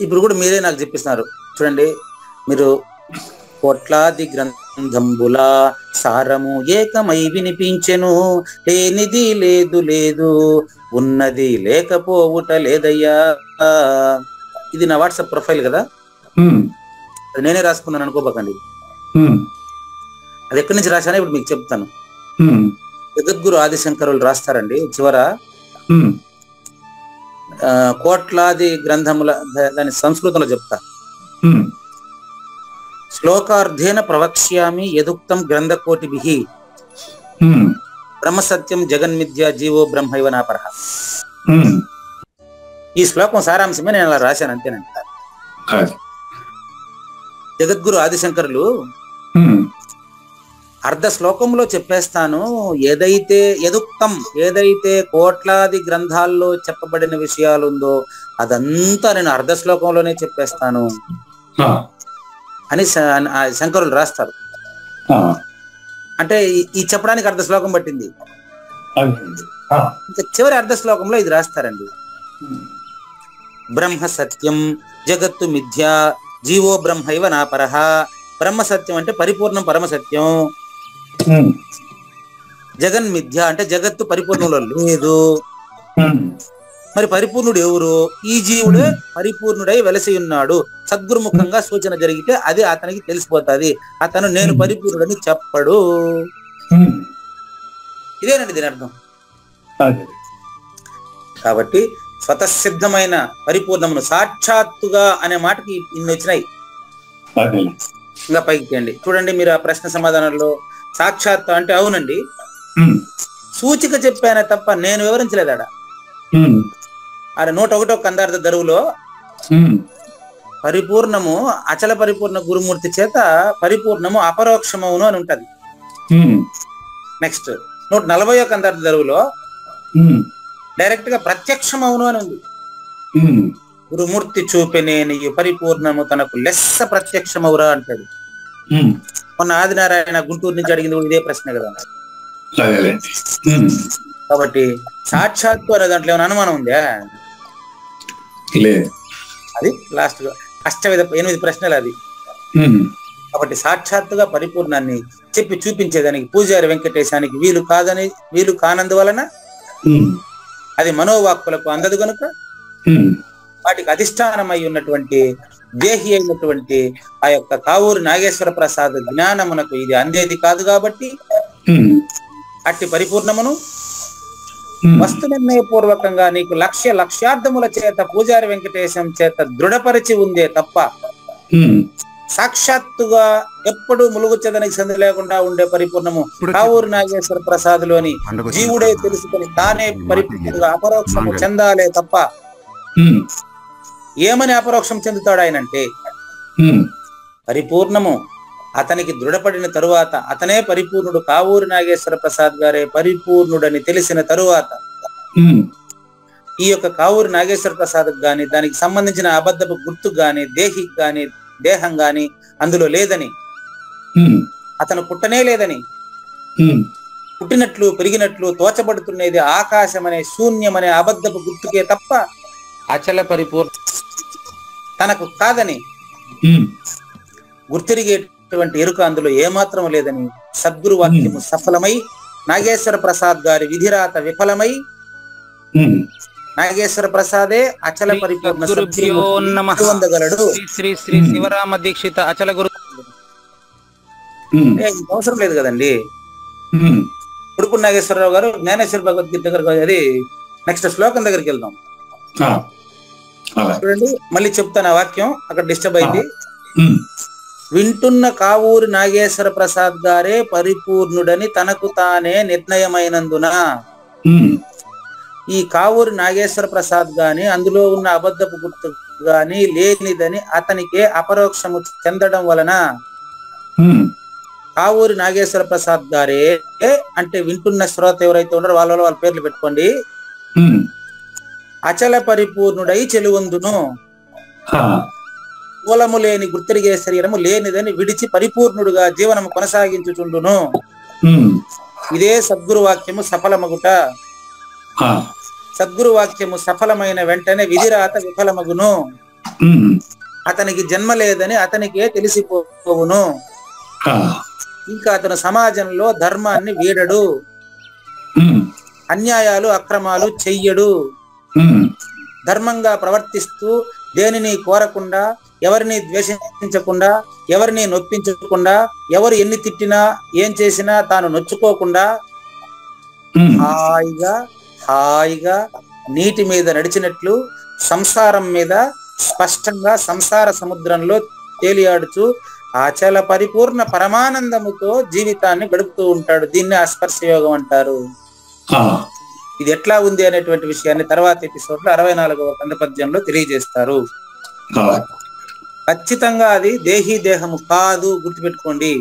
ఇప్పుడు కూడా మీరే నాకు చెప్పిస్తున్నారు చూడండి, మీరు కోట్లాది గ్రంథంబుల సారము ఏకమై వినిపించెను, లేనిది లేదు లేదు, ఉన్నది లేకపోవుట లేదయ్యా. ఇది నా వాట్సాప్ ప్రొఫైల్ కదా, అది నేనే రాసుకున్నాను అనుకోబకండి. అది ఎక్కడి నుంచి రాశానో ఇప్పుడు మీకు చెప్తాను. జగద్గురు ఆదిశంకరులు రాస్తారండి చివర, కోట్లాది గ్రంథముల, దాని సంస్కృతంలో చెప్తా. శ్లోకార్థేన ప్రవక్ష్యామి యదుక్తం గ్రంథకోటిభిః బ్రహ్మసత్యం జగన్మిథ్య జీవో బ్రహ్మైవ నాపరః. ఈ శ్లోకం సారాంశమే నేను అలా రాశాను, అంతేనంట. జగద్గురు ఆదిశంకరులు అర్ధ శ్లోకంలో చెప్పేస్తాను, ఏదైతే కోట్లాది గ్రంథాల్లో చెప్పబడిన విషయాలు ఉందో అదంతా నేను అర్ధ శ్లోకంలోనే చెప్పేస్తాను అని శంకరులు రాస్తారు. అంటే ఈ చెప్పడానికి అర్ధ శ్లోకం పట్టింది, ఇంకా చివరి అర్ధ శ్లోకంలో ఇది రాస్తారండి. బ్రహ్మ సత్యం జగత్తు మిథ్య జీవో బ్రహ్మైవ నాపరః. బ్రహ్మ సత్యం అంటే పరిపూర్ణం పరమసత్యం, జగన్ మిథ్య అంటే జగత్తు పరిపూర్ణంలో లేదు. మరి పరిపూర్ణుడు ఎవరు? ఈ జీవుడే పరిపూర్ణుడై వెలసి ఉన్నాడు. సద్గురుముఖంగా సూచన జరిగితే అది అతనికి తెలిసిపోతుంది, అతను నేను పరిపూర్ణుడని చెప్పడు. ఇదేనండి దీని అర్థం. కాబట్టి స్వతసిద్ధమైన పరిపూర్ణమును సాక్షాత్తుగా అనే మాటకి ఇన్ని వచ్చినాయి. ఇంకా పైకి తీయండి చూడండి, మీరు ఆ ప్రశ్న సమాధానంలో సాక్షాత్తు అంటే అవునండి, సూచిక చెప్పానే తప్ప నేను వివరించలేదాడ. ఆడ 101వ కందార్థ దరువులో పరిపూర్ణము అచల పరిపూర్ణ గురుమూర్తి చేత పరిపూర్ణము అపరోక్షమవును అని ఉంటది. నెక్స్ట్ 140వ కందార్థ దరువులో డైరెక్ట్ గా ప్రత్యక్షమవును అని ఉంది. గురుమూర్తి చూపెనే పరిపూర్ణము తనకు లెస్స ప్రత్యక్షమవురా అంటాడు. మొన్న ఆదినారాయణ గుంటూరు నుంచి అడిగింది ఇదే ప్రశ్న కదా. కాబట్టి సాక్షాత్తు అనే దాంట్లో ఏమైనా అనుమానం ఉందా? అది లాస్ట్ గా 8 ప్రశ్నలు అది. కాబట్టి సాక్షాత్తుగా పరిపూర్ణాన్ని చెప్పి చూపించేదానికి పూజారి వెంకటేశానికి వీలు కానందువలన అది మనోవాక్కులకు అందదు కనుక వాటికి అధిష్టానమై ఉన్నటువంటి దేహి అయినటువంటి ఆ యొక్క కావూరి నాగేశ్వర ప్రసాద్ జ్ఞానమునకు ఇది అందేది కాదు. కాబట్టి అట్టి పరిపూర్ణమును వస్తు నిర్ణయపూర్వకంగా నీకు లక్ష్యార్థముల చేత పూజారి వెంకటేశం చేత దృఢపరిచి ఉందే తప్ప సాక్షాత్తుగా ఎప్పుడు ములుగుచ్చదనికి సంధి లేకుండా ఉండే పరిపూర్ణము కావూరి నాగేశ్వర ప్రసాద్లోని జీవుడే తెలుసుకొని తానే పరిపూర్ణంగా అపరోక్షము చెందాలే తప్ప ఏమని అపరోక్షం చెందుతాడు ఆయనంటే పరిపూర్ణము అతనికి దృఢపడిన తరువాత అతనే పరిపూర్ణుడు. కావూరి నాగేశ్వర ప్రసాద్ గారే పరిపూర్ణుడని తెలిసిన తరువాత ఈ యొక్క కావూరి నాగేశ్వర ప్రసాద్ గాని దానికి సంబంధించిన అబద్ధపు గుర్తు గాని దేహం గాని అందులో లేదని, అతను పుట్టనే లేదని, పుట్టినట్లు పెరిగినట్లు తోచబడుతున్నది ఆకాశం అనే శూన్యమనే అబద్ధపు గుర్తుకే తప్ప అచల పరిపూర్ణ తనకు కాదని గుర్తిరిగేటువంటి ఎరుక అందులో ఏమాత్రం లేదని సద్గురు వాక్యము సఫలమై నాగేశ్వర ప్రసాద్ గారి విధిరాత విఫలమై నాగేశ్వర ప్రసాదే అచల పరిపూర్ణ పొందగలడు. శ్రీ శ్రీ శివరామ దీక్షిత అచల గురు అవసరం లేదు కదండి. ఉడుపు నాగేశ్వరరావు గారు జ్ఞానేశ్వర భగవద్గీత దగ్గర అది నెక్స్ట్ శ్లోకం దగ్గరికి వెళ్దాం చూడండి. మళ్ళీ చెప్తాను ఆ వాక్యం, అక్కడ డిస్టర్బ్ అయింది. వింటున్న కావూరి నాగేశ్వర ప్రసాద్ గారే పరిపూర్ణుడని తనకు తానే నిర్ణయమైనందున ఈ కావూరి నాగేశ్వర ప్రసాద్ గాని అందులో ఉన్న అబద్ధపు గుర్తు గాని లేనిదని అతనికే అపరోక్షము చెందడం వలన కావూరి నాగేశ్వర ప్రసాద్ గారే అంటే వింటున్న శ్రోత ఎవరైతే ఉన్నారో వాళ్ళ పేర్లు పెట్టుకోండి. అచల పరిపూర్ణుడై చెలువందును, మూలము లేని గుర్తిరిగే శరీరము లేనిదని విడిచి పరిపూర్ణుడుగా జీవనము కొనసాగించుచుండును. ఇదే సద్గురు వాక్యము సఫలమగుట. సద్గురు వాక్యము సఫలమైన వెంటనే విధిరాత విఫలమగును. అతనికి జన్మ లేదని అతనికే తెలిసిపోవును. ఇంకా అతను సమాజంలో ధర్మాన్ని వీడడు, అన్యాయాలు అక్రమాలు చెయ్యడు, ధర్మంగా ప్రవర్తిస్తూ దేనిని కోరకుండా, ఎవరిని ద్వేషించకుండా, ఎవరిని నొప్పించకుండా, ఎవరు ఎన్ని తిట్టినా ఏం చేసినా తాను నొచ్చుకోకుండా హాయిగా నీటి మీద నడిచినట్లు సంసారం మీద స్పష్టంగా సంసార సముద్రంలో తేలియాడుచు అచల పరిపూర్ణ పరమానందముతో జీవితాన్ని గడుపుతూ ఉంటాడు. దీన్ని అస్పర్శ యోగం అంటారు. ఇది ఎట్లా ఉంది అనేటువంటి విషయాన్ని తర్వాత ఎపిసోడ్ లో 64వ కందపద్యంలో తెలియజేస్తారు. ఖచ్చితంగా అది దేహీ దేహము కాదు, గుర్తుపెట్టుకోండి.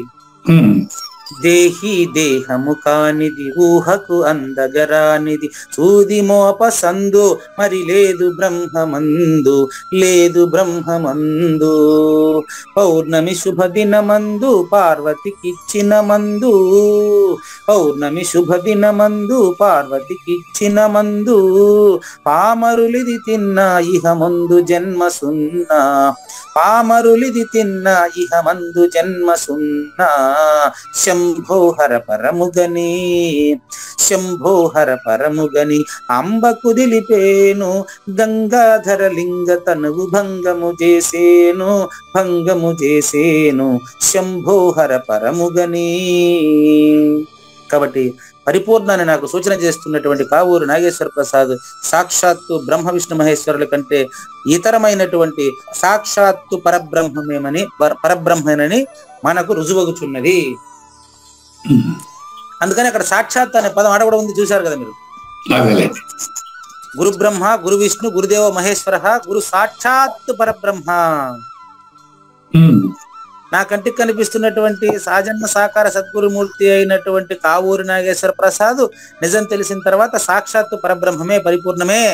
దేహీ దేహము కానిది, ఊహకు అందగరానిది, సూది మోప సందు మరి లేదు బ్రహ్మమందు, లేదు బ్రహ్మమందు. పౌర్ణమి శుభదిన మందు పార్వతికిచ్చిన మందు, పౌర్ణమి శుభదిన మందు పార్వతికిచ్చిన మందు, పామరులిది తిన్నా ఇహ మందు జన్మ సున్నా, పామరులిది తిన్నా ఇహ మందు జన్మ సున్నా. శంభోహర పరముగని, శంభోహర పరముగని అంబ కుదిలిపేను, గంగాధర లింగ తనువు భంగము చేసేను, భంగము చేసేను. శంభోహర పరముగని. కాబట్టి పరిపూర్ణాన్ని నాకు సూచన చేస్తున్నటువంటి కావూరు నాగేశ్వర ప్రసాద్ సాక్షాత్తు బ్రహ్మ విష్ణు మహేశ్వరుల కంటే ఇతరమైనటువంటి సాక్షాత్తు పరబ్రహ్మేనని మనకు రుజువగుచున్నది. అందుకని అక్కడ సాక్షాత్ అనే పదం ఆడ కూడా ఉంది, చూశారు కదా మీరు. గురు బ్రహ్మ, గురు విష్ణు, గురుదేవ మహేశ్వర, గురు సాక్షాత్ పరబ్రహ్మ. నా కంటికి కనిపిస్తున్నటువంటి సాజన్మ సాకార సద్గురుమూర్తి అయినటువంటి కావూరి నాగేశ్వర ప్రసాద్ నిజం తెలిసిన తర్వాత సాక్షాత్తు పరబ్రహ్మమే, పరిపూర్ణమే.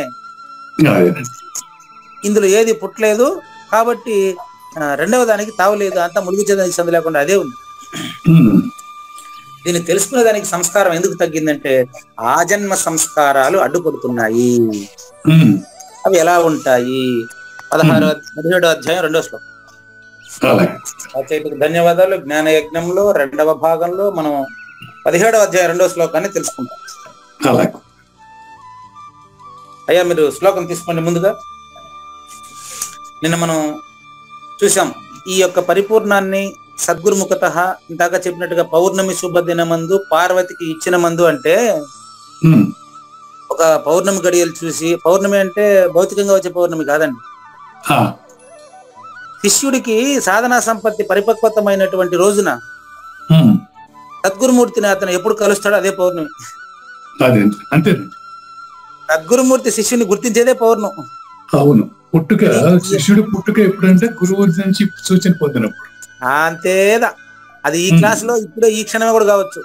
ఇందులో ఏది పుట్టలేదు కాబట్టి రెండవ దానికి తావులేదు, అంతా మునిగించేదానికి సందు లేకుండా అదే ఉంది. దీన్ని తెలుసుకునే దానికి సంస్కారం ఎందుకు తగ్గిందంటే ఆజన్మ సంస్కారాలు అడ్డుపడుతున్నాయి. అవి ఎలా ఉంటాయి? 17వ అధ్యాయం 2వ శ్లోకం. ధన్యవాదాలు. జ్ఞాన యజ్ఞంలో 2వ భాగంలో మనం 17వ అధ్యాయం 2వ శ్లోకాన్ని తెలుసుకుంటాం. అయ్యా మీరు శ్లోకం తీసుకోండి. ముందుగా నిన్న మనం చూసాం ఈ యొక్క పరిపూర్ణాన్ని సద్గురుముఖత ఇందాక చెప్పినట్టుగా పౌర్ణమి శుభదిన మందు పార్వతికి ఇచ్చిన మందు అంటే ఒక పౌర్ణమి గడియలు చూసి, పౌర్ణమి అంటే భౌతికంగా వచ్చే పౌర్ణమి కాదండి, శిష్యుడికి సాధనా సంపత్తి పరిపక్వతమైనటువంటి రోజున సద్గురుమూర్తిని అతను ఎప్పుడు కలుస్తాడో అదే పౌర్ణమి. సద్గురుమూర్తి శిష్యుని గుర్తించేదే పౌర్ణం. అవును, పుట్టుక శిష్యుడు పుట్టుక ఎప్పుడంటే గురువు నుంచి సూచన పొందినప్పుడు. అంతేదా, అది ఈ క్లాస్ లో ఇప్పుడే ఈ క్షణమే కూడా కావచ్చు.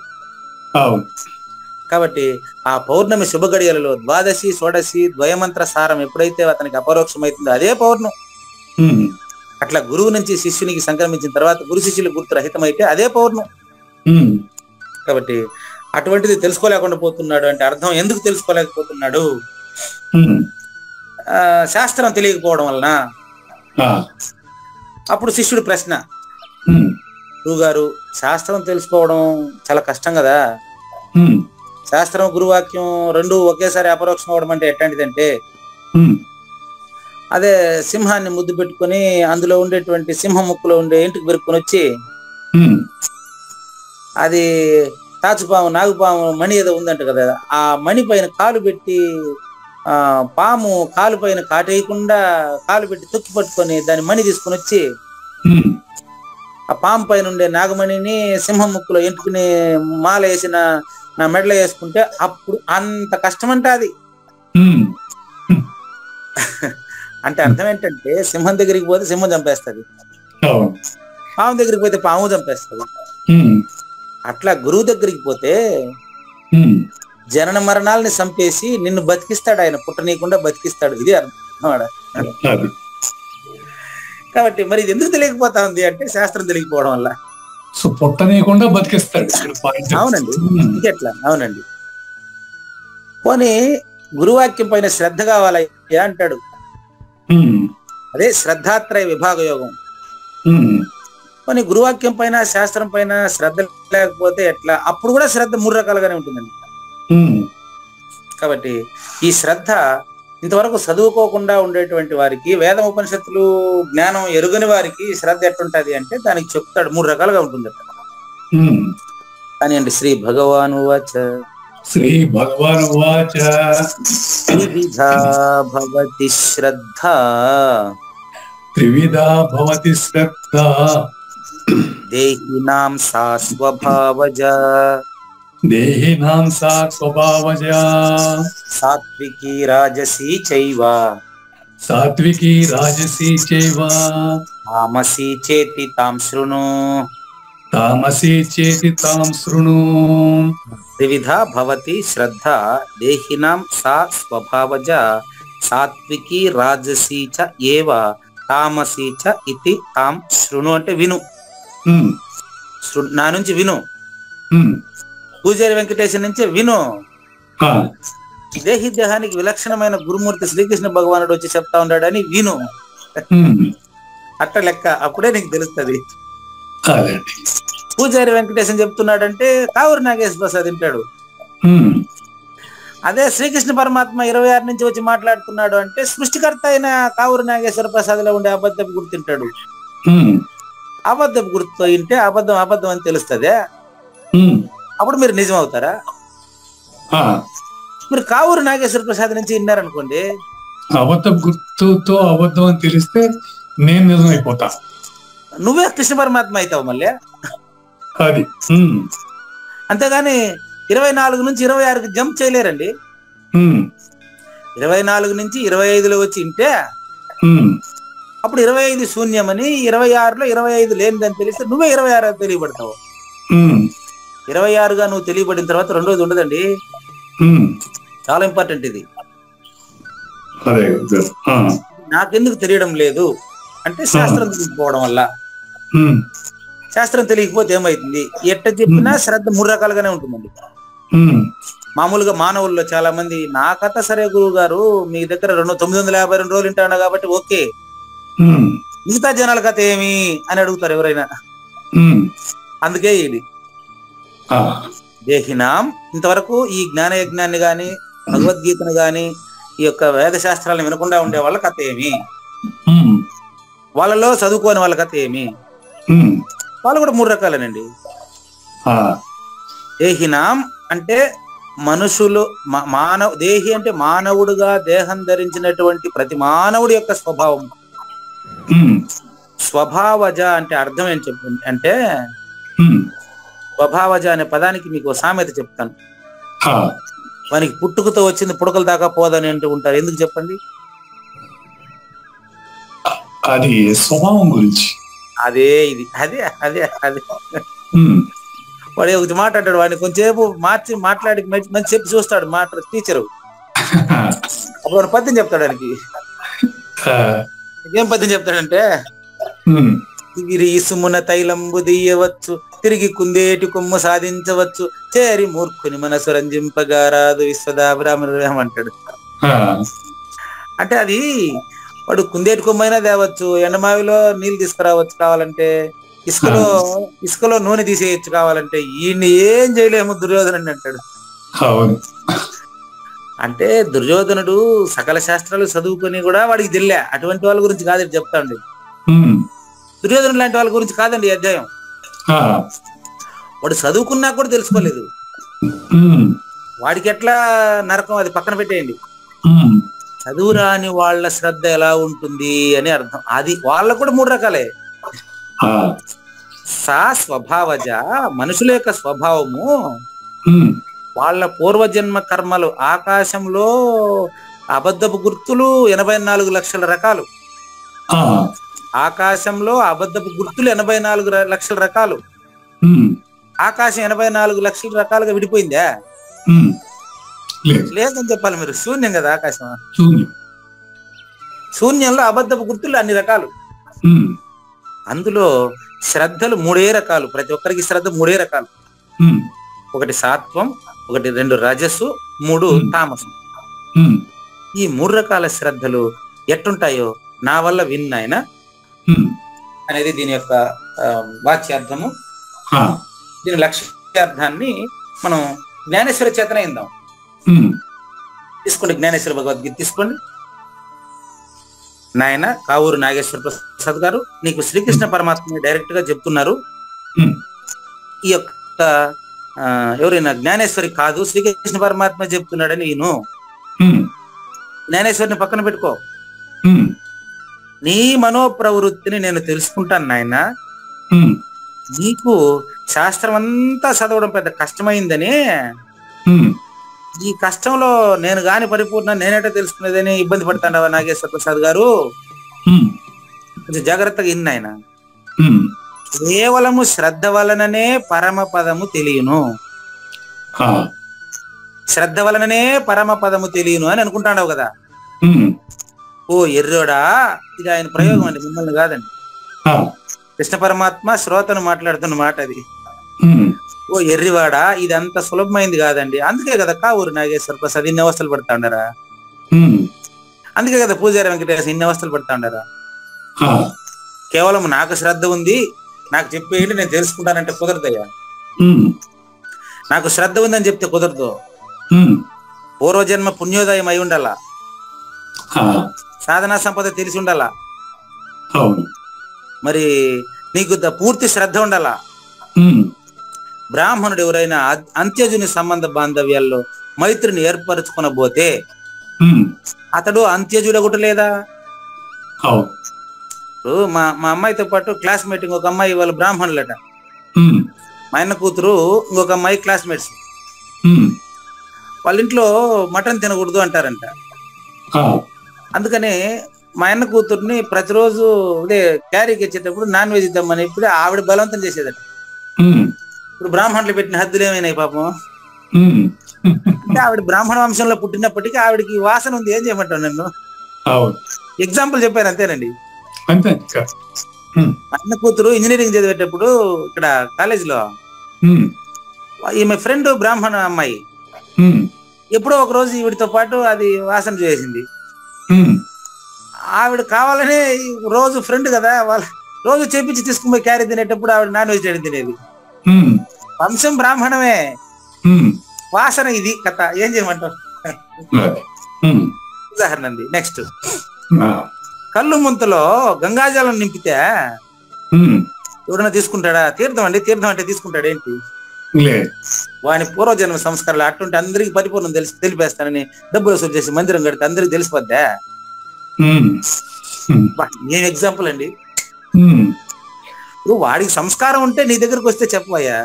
కాబట్టి ఆ పౌర్ణమి శుభ గడియలలో ద్వాదశి షోడశి ద్వయమంత్ర సారం ఎప్పుడైతే అతనికి అపరోక్షమైతుందో అదే పౌర్ణం. అట్లా గురువు నుంచి శిష్యునికి సంక్రమించిన తర్వాత గురు శిష్యులు గుర్తు రహితమైతే అదే పౌర్ణం. కాబట్టి అటువంటిది తెలుసుకోలేకుండా పోతున్నాడు అంటే అర్థం ఎందుకు తెలుసుకోలేకపోతున్నాడు? శాస్త్రం తెలియకపోవడం వలన. అప్పుడు శిష్యుడి ప్రశ్న, గురువు గారు శాస్త్రం తెలుసుకోవడం చాలా కష్టం కదా, శాస్త్రం గురువాక్యం రెండు ఒకేసారి అపరోక్షం అవడం అంటే ఎట్లాంటిదంటే, అదే సింహాన్ని ముద్దు పెట్టుకుని అందులో ఉండేటువంటి సింహం ముక్కులో ఉండే ఇంటికి పెరుక్కొని వచ్చి అది తాచుపాము నాగుపాము మణి ఏదో ఉందంట కదా, ఆ మణి పైన కాలు పెట్టి పాము కాలు పైన కాటేయకుండా కాలు పెట్టి తొక్కి పట్టుకొని దాని మణి తీసుకుని వచ్చి ఆ పాము పైన ఉండే నాగమణిని సింహం ముక్కులో ఎంటుకుని మాల వేసిన నా మెడలో వేసుకుంటే అప్పుడు అంత కష్టం అంట అది. అంటే అర్థం ఏంటంటే సింహం దగ్గరికి పోతే సింహం చంపేస్తుంది, పాము దగ్గరికి పోతే పాము చంపేస్తుంది. అట్లా గురువు దగ్గరికి పోతే జనన మరణాలని చంపేసి నిన్ను బతికిస్తాడు ఆయన, పుట్టనీయకుండా బతికిస్తాడు. ఇది అర్థం. కాబట్టి మరి ఇది ఎందుకు తెలియకపోతా ఉంది అంటే శాస్త్రం తెలియకపోవడం వల్ల. పుట్టనీయకుండా బతికిస్తాడు. అవునండి, ఇంకెట్లా? అవునండి. పోనీ గురువాక్యం పైన శ్రద్ధ కావాలయ్యా అంటాడు. అదే శ్రద్ధాత్రయ విభాగ యోగం. పోనీ గురువాక్యం పైన శాస్త్రం పైన శ్రద్ధ లేకపోతే ఎట్లా? అప్పుడు కూడా శ్రద్ధ 3 రకాలుగానే ఉంటుందండి. కాబట్టి ఈ శ్రద్ధ ఇంతవరకు చదువుకోకుండా ఉండేటువంటి వారికి, వేదం ఉపనిషత్తులు జ్ఞానం ఎరుగని వారికి శ్రద్ధ ఎట్లుంటది అంటే దానికి చెప్తాడు 3 రకాలుగా ఉంటుంది. కానీ అండి శ్రీ భగవాను వాచ త్రివిధా భవతి శ్రద్ధ దేహినాం సా స్వభావజా సాత్వికీ రాజసీ చైవ తామసీ చేతి తాం శృణు. త్రివిధా భవతి శ్రద్ధ దేహినాం సా స్వభావజా సాత్వికీ రాజసీ చ ఏవ తామసీ చ ఇతి తాం శృణు. అంటే విను, నా నుంచి విను, పూజారి వెంకటేశ్వర నుంచి విను. దేహానికి విలక్షణమైన గురుమూర్తి శ్రీకృష్ణ భగవానుడు వచ్చి చెప్తా ఉన్నాడని విను. అట్ట లెక్క, అప్పుడే నీకు తెలుస్తుంది. పూజారి వెంకటేశ్వర చెప్తున్నాడంటే కావూరు నాగేశ్వర ప్రసాద్ వింటాడు. అదే శ్రీకృష్ణ పరమాత్మ 26 నుంచి వచ్చి మాట్లాడుతున్నాడు అంటే సృష్టికర్త అయిన కావూరు నాగేశ్వర ప్రసాద్ లో ఉండే అబద్ధపు గుర్తింటాడు. అబద్ధపు గుర్తుతో వింటే అబద్ధం అని తెలుస్తుంది. అప్పుడు మీరు నిజం అవుతారా? మీరు కావూరు నాగేశ్వర ప్రసాద్ నుంచి విన్నారనుకోండి, అబద్ధపు గుర్తుతో అబద్ధం అని తెలిస్తే నేను నిజం అయిపోతా, నువ్వే కృష్ణ పరమాత్మ అవుతావు మళ్ళీ. అది అంతేగాని 24 నుంచి 26కి జంప్ చేయలేరండి. 24 నుంచి 25లో వచ్చి ఇంటే అప్పుడు 25 శూన్యమని, 26లో 25 లేనిదని తెలిస్తే నువ్వే 26 తెలియబడతావు. 26గా నువ్వు తెలియబడిన తర్వాత రెండోది ఉండదండి. చాలా ఇంపార్టెంట్ ఇది. నాకెందుకు తెలియడం లేదు అంటే శాస్త్రం తెలియకపోవడం వల్ల. శాస్త్రం తెలియకపోతే ఏమైతుంది? ఎట్ట చెప్పినా శ్రద్ధ 3 రకాలుగానే ఉంటుందండి. మామూలుగా మానవుల్లో చాలా మంది నా కథ సరే గురువు గారు మీ దగ్గర 952 రోజులు వింటాను కాబట్టి ఓకే, మిగతా జనాల కథ ఏమి అని అడుగుతారు ఎవరైనా. అందుకే ఇది దేహినాం. ఇంతవరకు ఈ జ్ఞాన యజ్ఞాన్ని గాని భగవద్గీతను గాని ఈ యొక్క వేద శాస్త్రాలను వినకుండా ఉండే వాళ్ళ కథ ఏమి, వాళ్ళలో చదువుకోని వాళ్ళ కథ ఏమి? వాళ్ళు కూడా 3 రకాలేనండి. దేహినాం అంటే మనుషులు, దేహి అంటే మానవుడుగా దేహం ధరించినటువంటి ప్రతి మానవుడి యొక్క స్వభావం. స్వభావజ అంటే అర్థం ఏం చెప్పండి అంటే, స్వభావజ అనే పదానికి మీకు సామెత చెప్తాను. మనకి పుట్టుకతో వచ్చింది పుడకల దాకా పోదని అంటూ ఉంటారు. ఎందుకు చెప్పండి? అది స్వభావం గురించి. అదే ఇది అదే అదే అదే వాడు ఒకటి మాట్లాడాడు, వాడిని కొంచెంసేపు మాట్లాడి మంచి చెప్పి చూస్తాడు టీచరు. అప్పుడు వాడు పద్యం చెప్తాడు. దానికి ఏం పద్యం చెప్తాడంటే, వీరి ఇసుమున తైలంబు దీయవచ్చు, తిరిగి కుందేటి కొమ్ము సాధించవచ్చు, చేరి మూర్ఖుని మనసు రంజింపగారాదు విశ్వదాభిరామ అంటాడు. అంటే అది వాడు కుందేటి కొమ్మైనా తేవచ్చు, ఎండమావిలో నీళ్ళు తీసుకురావచ్చు కావాలంటే, ఇసుకలో నూనె తీసేయచ్చు కావాలంటే, ఈయన్ని ఏం చేయలేము దుర్యోధనుడు అంటాడు. అంటే దుర్యోధనుడు సకల శాస్త్రాలు చదువుకొని కూడా వాడికి తెలియలే. అటువంటి వాళ్ళ గురించి కాదు చెప్తాండి. దుర్యోధనుడు లాంటి వాళ్ళ గురించి కాదండి ఈ అధ్యాయం. వాడు చదువుకున్నా కూడా తెలుసుకోలేదు. వాడికి ఎట్లా నరకం అది పక్కన పెట్టేయండి. చదువురాని వాళ్ళ శ్రద్ధ ఎలా ఉంటుంది అని అర్థం. అది వాళ్ళకు కూడా 3 రకాలే. సా స్వభావజ, మనుషుల యొక్క స్వభావము, వాళ్ళ పూర్వజన్మ కర్మలు. ఆకాశంలో అబద్ధపు గుర్తులు 84 లక్షల రకాలు. ఆకాశంలో అబద్ధపు గుర్తులు 84 లక్షల రకాలు. ఆకాశం 84 లక్షల రకాలుగా విడిపోయిందా? లేదని చెప్పాలి మీరు. శూన్యం కదా ఆకాశం. శూన్యంలో అబద్ధపు గుర్తులు అన్ని రకాలు. అందులో శ్రద్ధలు 3 రకాలు. ప్రతి ఒక్కరికి శ్రద్ధ 3 రకాలు. 1 సాత్వం, 2 రజస్సు, 3 తామసం. ఈ 3 రకాల శ్రద్ధలు ఎట్టుంటాయో నా వల్ల విన్నాయన అనేది దీని యొక్క వాచ్యార్థము. దీని లక్ష్యార్థాన్ని మనం జ్ఞానేశ్వర చేతన ఇందాం. తీసుకోండి, జ్ఞానేశ్వర భగవద్గీత తీసుకోండి. నాయన కావూరు నాగేశ్వర ప్రసాద్ గారు, నీకు శ్రీకృష్ణ పరమాత్మ డైరెక్ట్ గా చెప్తున్నారు. ఈ యొక్క ఎవరైనా జ్ఞానేశ్వరి కాదు, శ్రీకృష్ణ పరమాత్మ చెప్తున్నాడని నేను జ్ఞానేశ్వరిని పక్కన పెట్టుకో. నీ మనోప్రవృత్తిని నేను తెలుసుకుంటాను నాయన. నీకు శాస్త్రం అంతా చదవడం పెద్ద కష్టమైందని, ఈ కష్టంలో నేను గాని పరిపూర్ణ నేనేటో తెలుసుకునేదని ఇబ్బంది పడతాండవా నాగేశ్వర ప్రసాద్ గారు? కొంచెం జాగ్రత్తగా ఇన్ని ఆయన. కేవలము శ్రద్ధ వలననే పరమ పదము తెలియను, శ్రద్ధ వలననే పరమ పదము తెలియను అని అనుకుంటాండవు కదా. ఓ ఎర్రోడా, ఇది ఆయన ప్రయోగం అండి, మిమ్మల్ని కాదండి. కృష్ణ పరమాత్మ శ్రోతను మాట్లాడుతున్న మాట అది. ఓ ఎర్రివాడా, ఇది అంత సులభమైంది కాదండి. అందుకే కదా కావూరు నాగేశ్వర ప్రసాద్ ఇన్ని అవస్థలు పడతా ఉండరా. అందుకే కదా పూజారి వెంకటేశ్వర ఇన్ని అవస్థలు పడతా ఉండరా. కేవలం నాకు శ్రద్ధ ఉంది, నాకు చెప్పేయండి నేను తెలుసుకుంటానంటే కుదరదయ్యా. నాకు శ్రద్ధ ఉందని చెప్తే కుదరదు. పూర్వజన్మ పుణ్యోదయం అయి ఉండాలా, సాధనా సంపద తెలిసి ఉండాలా, మరి నీకు పూర్తి శ్రద్ధ ఉండాలా. బ్రాహ్మణుడు ఎవరైనా అంత్యజుని సంబంధ బాంధవ్యాల్లో మైత్రిని ఏర్పరచుకునబోతే అతడు అంత్యజుడు ఒకటి లేదా? మా అమ్మాయితో పాటు క్లాస్మేట్ ఇంకొక అమ్మాయి, వాళ్ళు బ్రాహ్మణులట. మా అన్న కూతురు ఇంకొక అమ్మాయి క్లాస్మేట్స్. వాళ్ళ ఇంట్లో మటన్ తినకూడదు అంటారంట. అందుకని మా అన్న కూతుర్ని ప్రతిరోజు క్యారీకి వచ్చేటప్పుడు నాన్ వెజ్ ఇద్దామని ఇప్పుడు ఆవిడ బలవంతం చేసేదట. ఇప్పుడు బ్రాహ్మణులు పెట్టిన హద్దులు ఏమైనాయి పాపం. అంటే ఆవిడ బ్రాహ్మణ వంశంలో పుట్టినప్పటికీ ఆవిడకి వాసన ఉంది. ఏం చేయమంటావు నన్ను? ఎగ్జాంపుల్ చెప్పారు అంతేనండి. అన్న కూతురు ఇంజనీరింగ్ చదివేటప్పుడు ఇక్కడ కాలేజీలో ఈమె ఫ్రెండ్ బ్రాహ్మణ అమ్మాయి ఎప్పుడో ఒక రోజు ఈవిడితో పాటు అది వాసన చేసింది. ఆవిడ కావాలనే రోజు ఫ్రెండ్ కదా, వాళ్ళ రోజు చేపించి తీసుకుపోయి క్యారీ తినేటప్పుడు ఆవిడ నాన్ వెజిటేరియన్ తినేది. వంశం బ్రాహ్మణమే, వాసన ఇది కథ. ఏం చేయమంటారు? ఉదాహరణ అండి. నెక్స్ట్, కళ్ళు ముంతలో గంగాజలం నింపితే ఎవడన్నా తీసుకుంటాడా? తీర్థం అండి, తీర్థం అంటే తీసుకుంటాడు ఏంటి? వాని పూర్వజన్మ సంస్కారాలు అట్టుంటే అందరికి పరిపూర్ణం తెలిపేస్తానని డబ్బులు వసూలు చేసి మందిరం కడితే అందరికి తెలిసిపోద్దా? ఏం ఎగ్జాంపుల్ అండి. వాడికి సంస్కారం ఉంటే నీ దగ్గరకు వస్తే చెప్పవయ్యా,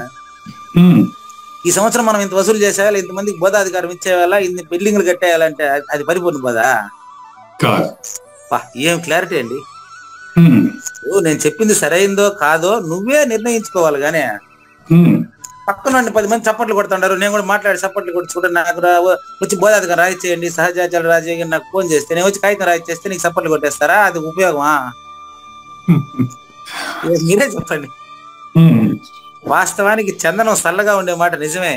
ఈ సంవత్సరం మనం ఇంత వసూలు చేసేయాలి, ఇంతమందికి బోధాధికారం ఇచ్చేయాలా, ఇన్ని బిల్డింగ్లు కట్టేయాలంటే అది పరిపూర్ణ బోధా? ఏం క్లారిటీ అండి. నేను చెప్పింది సరైందో కాదో నువ్వే నిర్ణయించుకోవాలి. గానే పక్కన 10 మంది చప్పట్లు కొడుతుంటారు, నేను కూడా మాట్లాడి చప్పట్లు కొట్టి చూడండి, నాకు వచ్చి బోధాధికారం రాయిచేయండి, సహజాచారాలు రాజేయండి, నాకు ఫోన్ చేస్తే నేను వచ్చి కాగితం రాయిచేస్తే నీకు చప్పట్లు కొట్టేస్తారా? అది ఉపయోగమా? మీరే చెప్పండి. వాస్తవానికి చందనం చల్లగా ఉండే మాట నిజమే,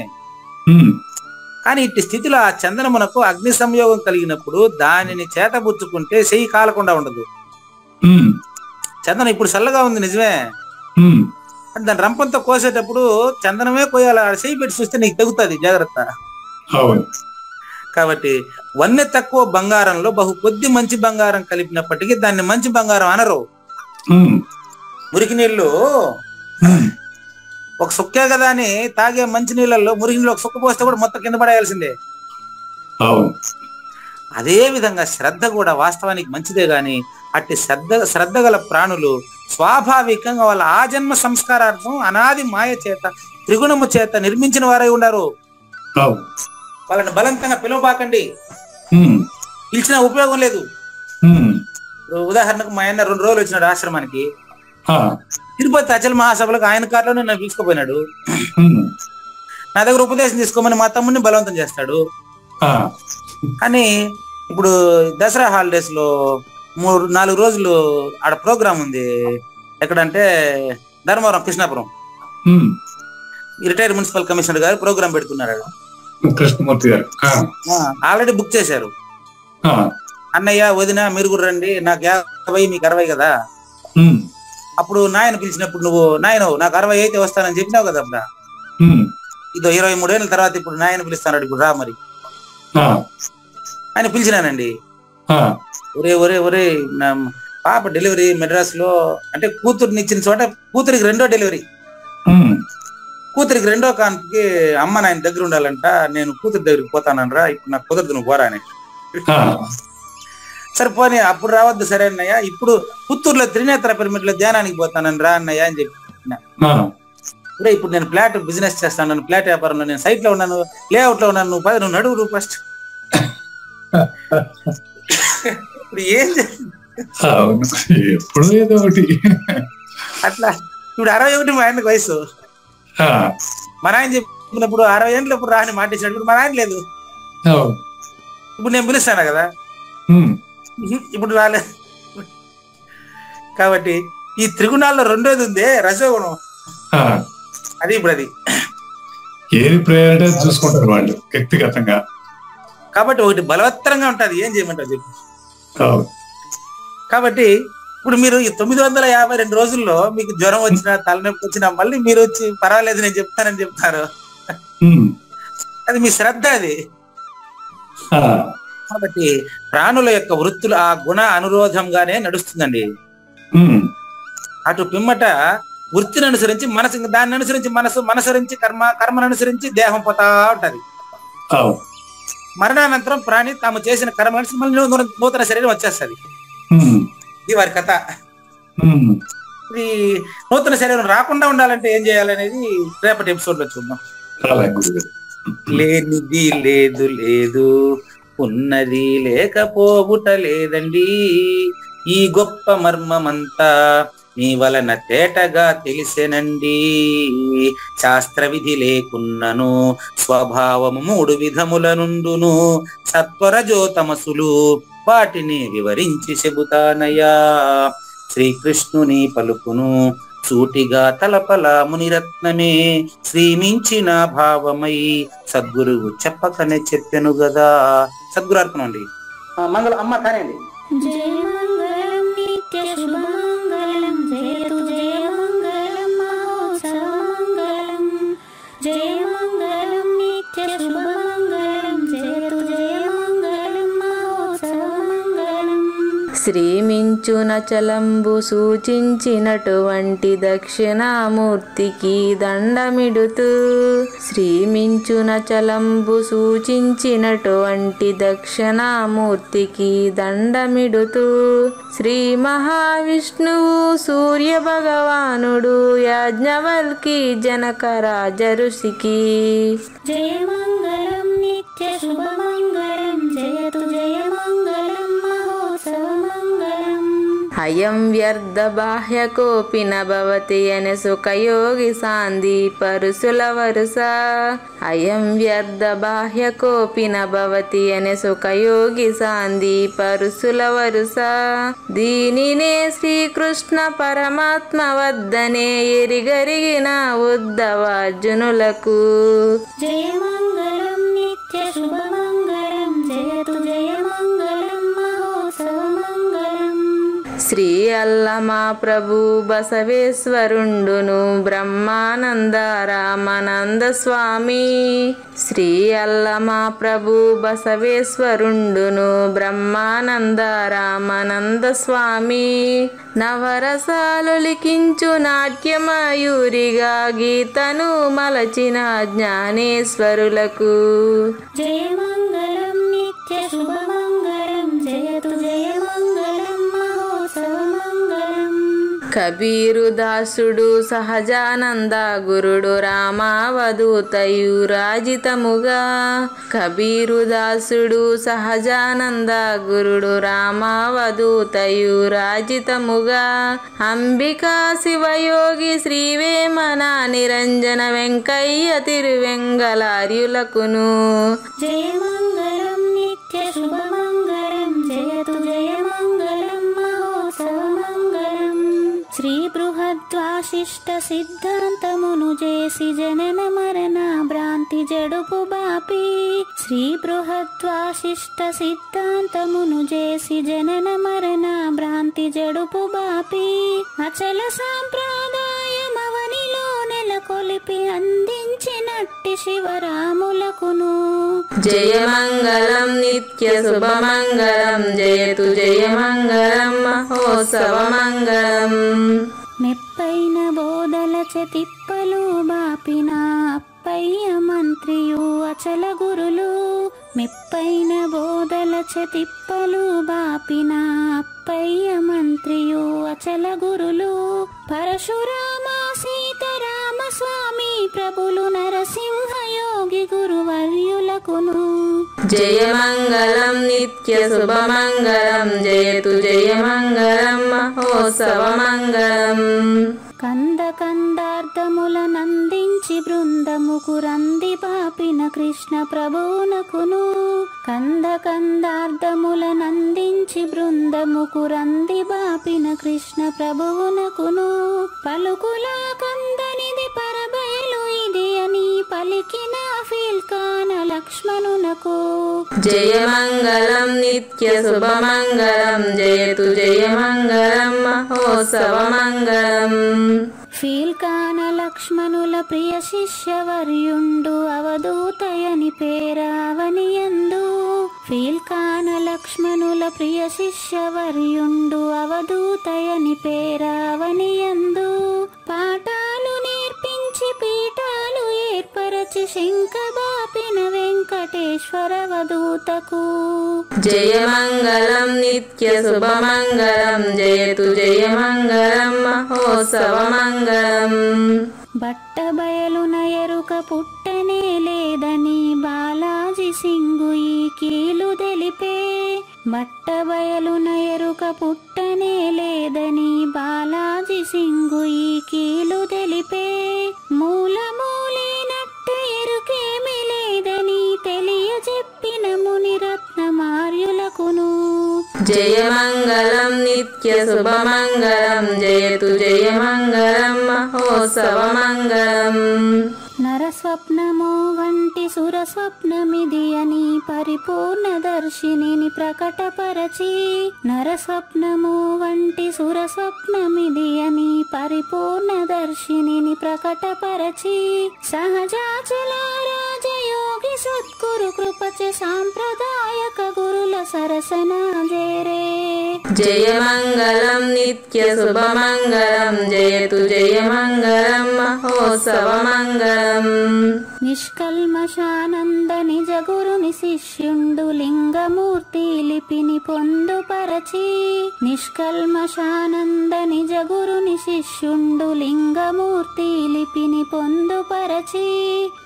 కానీ ఇట్టి స్థితిలో ఆ చందనమునకు అగ్ని సంయోగం కలిగినప్పుడు దానిని చేతబుచ్చుకుంటే చెయ్యి కాలకుండా ఉండదు. చందనం ఇప్పుడు చల్లగా ఉంది నిజమే, దాని రంపంతో కోసేటప్పుడు చందనమే కోయాలి, చెయ్యి పెట్టి చూస్తే నీకు తెగుతుంది, జాగ్రత్త. కాబట్టి వన్నె తక్కువ బంగారంలో బహు కొద్ది మంచి బంగారం కలిపినప్పటికీ దాన్ని మంచి బంగారం అనరు. మురికి నీళ్ళు ఒక సుక్కే కదా అని తాగే మంచి నీళ్ళల్లో మురికి నీళ్ళు ఒక సుక్క పోస్తే కూడా మొత్తం కింద పడేయాల్సిందే. అదే విధంగా శ్రద్ధ కూడా వాస్తవానికి మంచిదే గాని అట్టి శ్రద్ధ గల ప్రాణులు స్వాభావికంగా వాళ్ళ ఆజన్మ సంస్కారార్థం అనాది మాయ చేత త్రిగుణము చేత నిర్మించిన వారై ఉన్నారు. వాళ్ళని బలవంతంగా పిలువబాకండి, పిలిచిన ఉపయోగం లేదు. ఉదాహరణకు మా ఆయన 2 రోజులు వచ్చినాడు ఆశ్రమానికి, తిరుపతి అచల మహాసభలకు ఆయన కారులో నన్ను పిలుచుకుపోయినాడు. నా దగ్గర ఉపదేశం తీసుకోమని మా తమ్ముడిని బలవంతం చేస్తాడు. కానీ ఇప్పుడు దసరా హాలిడేస్ లో 3-4 రోజులు ఆడ ప్రోగ్రామ్ ఉంది. ఎక్కడంటే Dharmavaram Krishnapuram, retired municipal commissioner గారు ప్రోగ్రామ్ పెడుతున్నారు. కృష్ణమూర్తి గారు ఆల్రెడీ బుక్ చేశారు. అన్నయ్య వదిన మీరు కూడా రండి, నాకు 50 మీకు 60 కదా. అప్పుడు నాయన పిలిచినప్పుడు నువ్వు నాయన నాకు 60 అయితే వస్తానని చెప్పినావు కదా. అప్పుడు ఇదో 23 ఏళ్ళ తర్వాత ఇప్పుడు నాయన పిలుస్తాడు, ఇప్పుడు రా మరి ఆయన పిలిచినానండి. ఒరే ఒరే ఒరే నా పాప డెలివరీ మెడ్రాస్ లో, అంటే కూతురుని ఇచ్చిన చోట కూతురికి 2వ డెలివరీ, కూతురికి 2వ కాన్పుకి అమ్మ నాయన దగ్గర ఉండాలంట, నేను కూతురి దగ్గరికి పోతానరా, ఇప్పుడు నాకు కుదరదు నువ్వు పోరా అని. సరే పోనీ అప్పుడు రావద్దు, సరే అన్నయ్య ఇప్పుడు పుత్తూరులో త్రినేత్ర పిరమిడ్ లో ధ్యానానికి పోతానని రా అన్నయ్య అని చెప్పి. ఇప్పుడు నేను ఫ్లాట్ బిజినెస్ చేస్తాను, ఫ్లాట్ వ్యాపారంలో నేను సైట్ లో ఉన్నాను, లేఅవుట్ లో ఉన్నాను, నువ్వు నడువు ఫస్ట్. ఇప్పుడు ఏం ఏదో ఒకటి అట్లా. ఇప్పుడు 61 మా ఆయనకు వయసు. మా నాయన చెప్పినప్పుడు 60 ఏళ్ళు ఇప్పుడు రాని మాటించాడు. ఇప్పుడు మా నాయన లేదు, ఇప్పుడు నేను పిలుస్తాను కదా, ఇప్పుడు రాలేదు. కాబట్టి ఈ త్రిగుణాల్లో 2వది ఉంది రజోగుణం, అది ఇప్పుడు అది ఏది ప్రయారిటీ చూసుకుంటారు వాళ్ళు వ్యక్తిగతంగా. కాబట్టి ఒకటి బలవత్తరంగా ఉంటది, ఏం చేయమంటారు చెప్పు. కాబట్టి ఇప్పుడు మీరు ఈ 952 రోజుల్లో మీకు జ్వరం వచ్చినా తలనొప్పి వచ్చినా మళ్ళీ మీరు వచ్చి పర్వాలేదు నేను చెప్తానని చెప్తారు, అది మీ శ్రద్ధ అది. కాబట్టి ప్రాణుల యొక్క వృత్తులు ఆ గుణ అనురోధంగానే నడుస్తుందండి. అటు పిమ్మట వృత్తిని అనుసరించి మనసు, దాన్ని అనుసరించి మనసరించి కర్మను అనుసరించి దేహం పోతా ఉంటది. మరణానంతరం ప్రాణి తాము చేసిన కర్మ అనుసరించి మళ్ళీ నూతన శరీరం వచ్చేస్తుంది. ఇది వారి కథ. ఇది నూతన శరీరం రాకుండా ఉండాలంటే ఏం చేయాలనేది రేపటి ఎపిసోడ్ లో చూద్దాం. లేనిది లేదు లేదు, ఉన్నది లేకపోవుట లేదండి, ఈ గొప్ప మర్మమంతా మీ వలన తేటగా తెలిసెనండి. శాస్త్ర విధి లేకున్నను స్వభావము 3 విధముల నుండును, సత్వరజోతమసులు వాటిని వివరించి చెబుతానయ్యా. శ్రీకృష్ణుని పలుకును సూటిగా తలపల మునిరత్నమే, శ్రీమించిన భావమై సద్గురువు చెప్పకనే చెప్పెను గదా. సద్గురు అర్పణ అండి. మంగళం అమ్మ కానండి. జయ మంగళం నిత్య శుభమంగళం, జయతు జయ మంగళం మహోత్సవ మంగళం. జయ మంగళం నిత్య శుభమంగళం, జయతు జయ మంగళం మహోత్సవ మంగళం. శ్రీమించున చలంబు సూచించినటువంటి దక్షిణామూర్తికి దండమిడుతూ, శ్రీమించున చలంబు సూచించినటువంటి దక్షిణామూర్తికి దండమిడుతూ, శ్రీ మహావిష్ణువు సూర్య భగవానుడు యాజ్ఞవల్కి జనక రాజఋషికి. జయ మంగళం నిత్య శుభమంగళం, జయతు జయ మంగళం మహోత్సవ మంగళం. అయం వ్యర్థ బాహ్యకోపి నభవతి అనే సుఖయోగి సాంది పరుసుల వరుస. అయం వ్యర్థ బాహ్యకోపి నభవతి అనే సుఖయోగి సాంది పరుసుల వరుస. దీనినే శ్రీకృష్ణ పరమాత్మ వద్దనే ఎరిగరిగిన ఉద్ధవార్జునులకు. జయమంగళం నిత్య శుభమంగళం జయతు జయమంగళం మహోత్సవమంగళం. శ్రీ అల్లమా ప్రభు బసవేశ్వరుండును బ్రహ్మానంద రామానంద స్వామి. శ్రీ అల్లమా ప్రభు బసవేశ్వరుండును బ్రహ్మానంద రామానంద స్వామి. నవరసాలు లిఖించు నాట్యమయూరిగా గీతను మలచిన జ్ఞానేశ్వరులకు. జయమంగళం నిత్య శుభమంగళం జయతు జయమంగళం మహోత్సవమంగళం. కబీరు దాసుడు సహజానంద గురుడు రామావధూతయు రాజితముగా. కబీరు దాసుడు సహజానంద గురుడు రామావధూతయు రాజితముగా. అంబికా శివయోగి శ్రీవేమన నిరంజన వెంకయ్య తిరువెంగళార్యులకును. జయమంగళం నిత్య శుభమంగళం జయతు జయమంగళం మహోత్సవమంగళం. శ్రీ బృహద్వాశిష్ట సిద్ధాంతమును చేసి జనన మరణ భ్రాంతి జడుపు బాపి. శ్రీ బృహద్వాశిష్ట సిద్ధాంతమును చేసి జనన మరణ భ్రాంతి జడుపు బాపి. అచల సాంప్రదాయమవనిలో నెలకొలిపి అందించినట్టి శివరాములకును. జయమంగళం నిత్య శుభమంగళం జయతు జయమంగళం మహోత్సవమంగళం. మెప్పైన బోధల తిప్పలు బాపిన అప్పయ్య మంత్రియు అచల గురులు. మెప్పైన బోధల తిప్పలు బాపిన అప్పయ్య మంత్రియు అచల గురులు. పరశురామ సీతారామ స్వామి ప్రభులు నరసింహయోగి గురువర్యులకును. జయమంగళం నిత్య శుభమంగళం జయతు జయమంగళం మహోత్సవమంగళం. కంద కందార్థముల నందించి బృందముకు రంది పాపిన కృష్ణ ప్రభువునకును. కంద కందార్థముల నందించి బృందముకు రంది బాపిన కృష్ణ ప్రభువునకును. పలుకులా కందనిది పరబయలు ఇది అని పలికిన ఫీల్కాన లక్ష్మణునకు. జయమంగళం నిత్య శుభమంగళం జయతు జయమంగళం మహోత్సవమంగళం. ఫీల్కాన లక్ష్మణుల ప్రియ శిష్యవర్యుండు అవధూతయని పేరావనియందు. ఫీల్కాన లక్ష్మణుల ప్రియ శిష్యవర్యుండు అవధూతయని పేరావనియందు. పాఠాలు నేర్పించి పీఠాలు ఏర్పరచి శంఖబాపిన వెంకటేశ్వర అవధూతకు. జయమంగళం నిత్య శుభమంగళం జయతు జయమంగళం మహోత్సవమంగళం. బట్టబయలున ఎరుక పుట్టనే లేదని బాలాజీ సింగు ఈ కీలు తెలిపే. బట్టబయలున ఎరుక పుట్టనే లేదని బాలాజీ సింగు ఈ కీలు తెలిపే. మూలమూలేనట్టు ఎరుకేమి లేదని తెలియజెప్పిన మునిరత్నమార్యులకును. జయమంగళం నిత్య శుభమంగళం జయతు జయమంగళం మహోత్సవమంగళం. నరస్వప్నము వంటి సురస్వప్నమిది అని పరిపూర్ణ దర్శినిని ప్రకటపరచి. నరస్వప్నము వంటి సురస్వప్నమిది అని పరిపూర్ణ దర్శినిని ప్రకటపరచి. సహజాచల రాజయోగి సద్గురు కృపచే సాంప్రదాయక గురుల సరసన జేరే. జయమంగళం నిత్య శుభమంగళం జయతు జయమంగళం మహోత్సవమంగళం. నిష్కల్మషానంద నిజ గురుని శిష్యుండు లింగమూర్తి లిపిని పొందుపరచి. నిష్కల్మషానంద నిజ గురుని శిష్యుండు లింగమూర్తి లిపిని పొందుపరచి.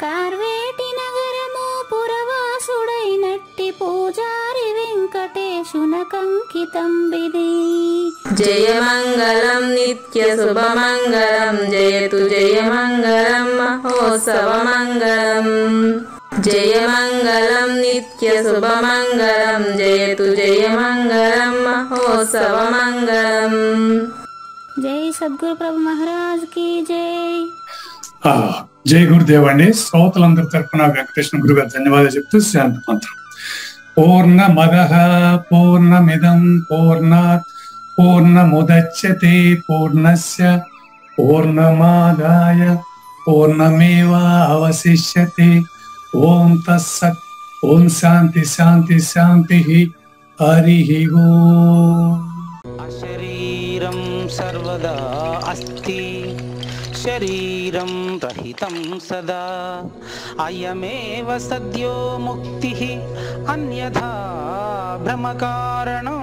కార్వేటి నగరము పురవాసుడైనట్టి పూజారి వెంకటేశ శునకంకితం విధి. జయమంగళం నిత్య శుభమంగళం జయతు జయమంగళం మహోత్సవమంగళం. జయమంగళం నిత్య శుభమంగళం జయతు జయమంగళం మహోత్సవమంగళం. జై సద్గురు ప్రభు మహారాజ్ కి జై. జై గురుదేవ్ అండి. శ్రోతలందరి తరఫున వెంకటేశ్వర గురు గారు ధన్యవాదాలు చెప్తూ శాంతి మంత్రం. పూర్ణమదః పూర్ణమిదం పూర్ణాత్ పూర్ణముదచ్యతే పూర్ణస్య పూర్ణమాదాయ పూర్ణమేవావశిష్యతే. ఓం తత్సత్. ఓం శాంతి శాంతి శాంతి. హరి ఓం. అశరీరం సర్వదా అస్తి శరీరం రహితం సదా అయమేవ సద్యో ముక్తి అన్యథా భ్రమకారణం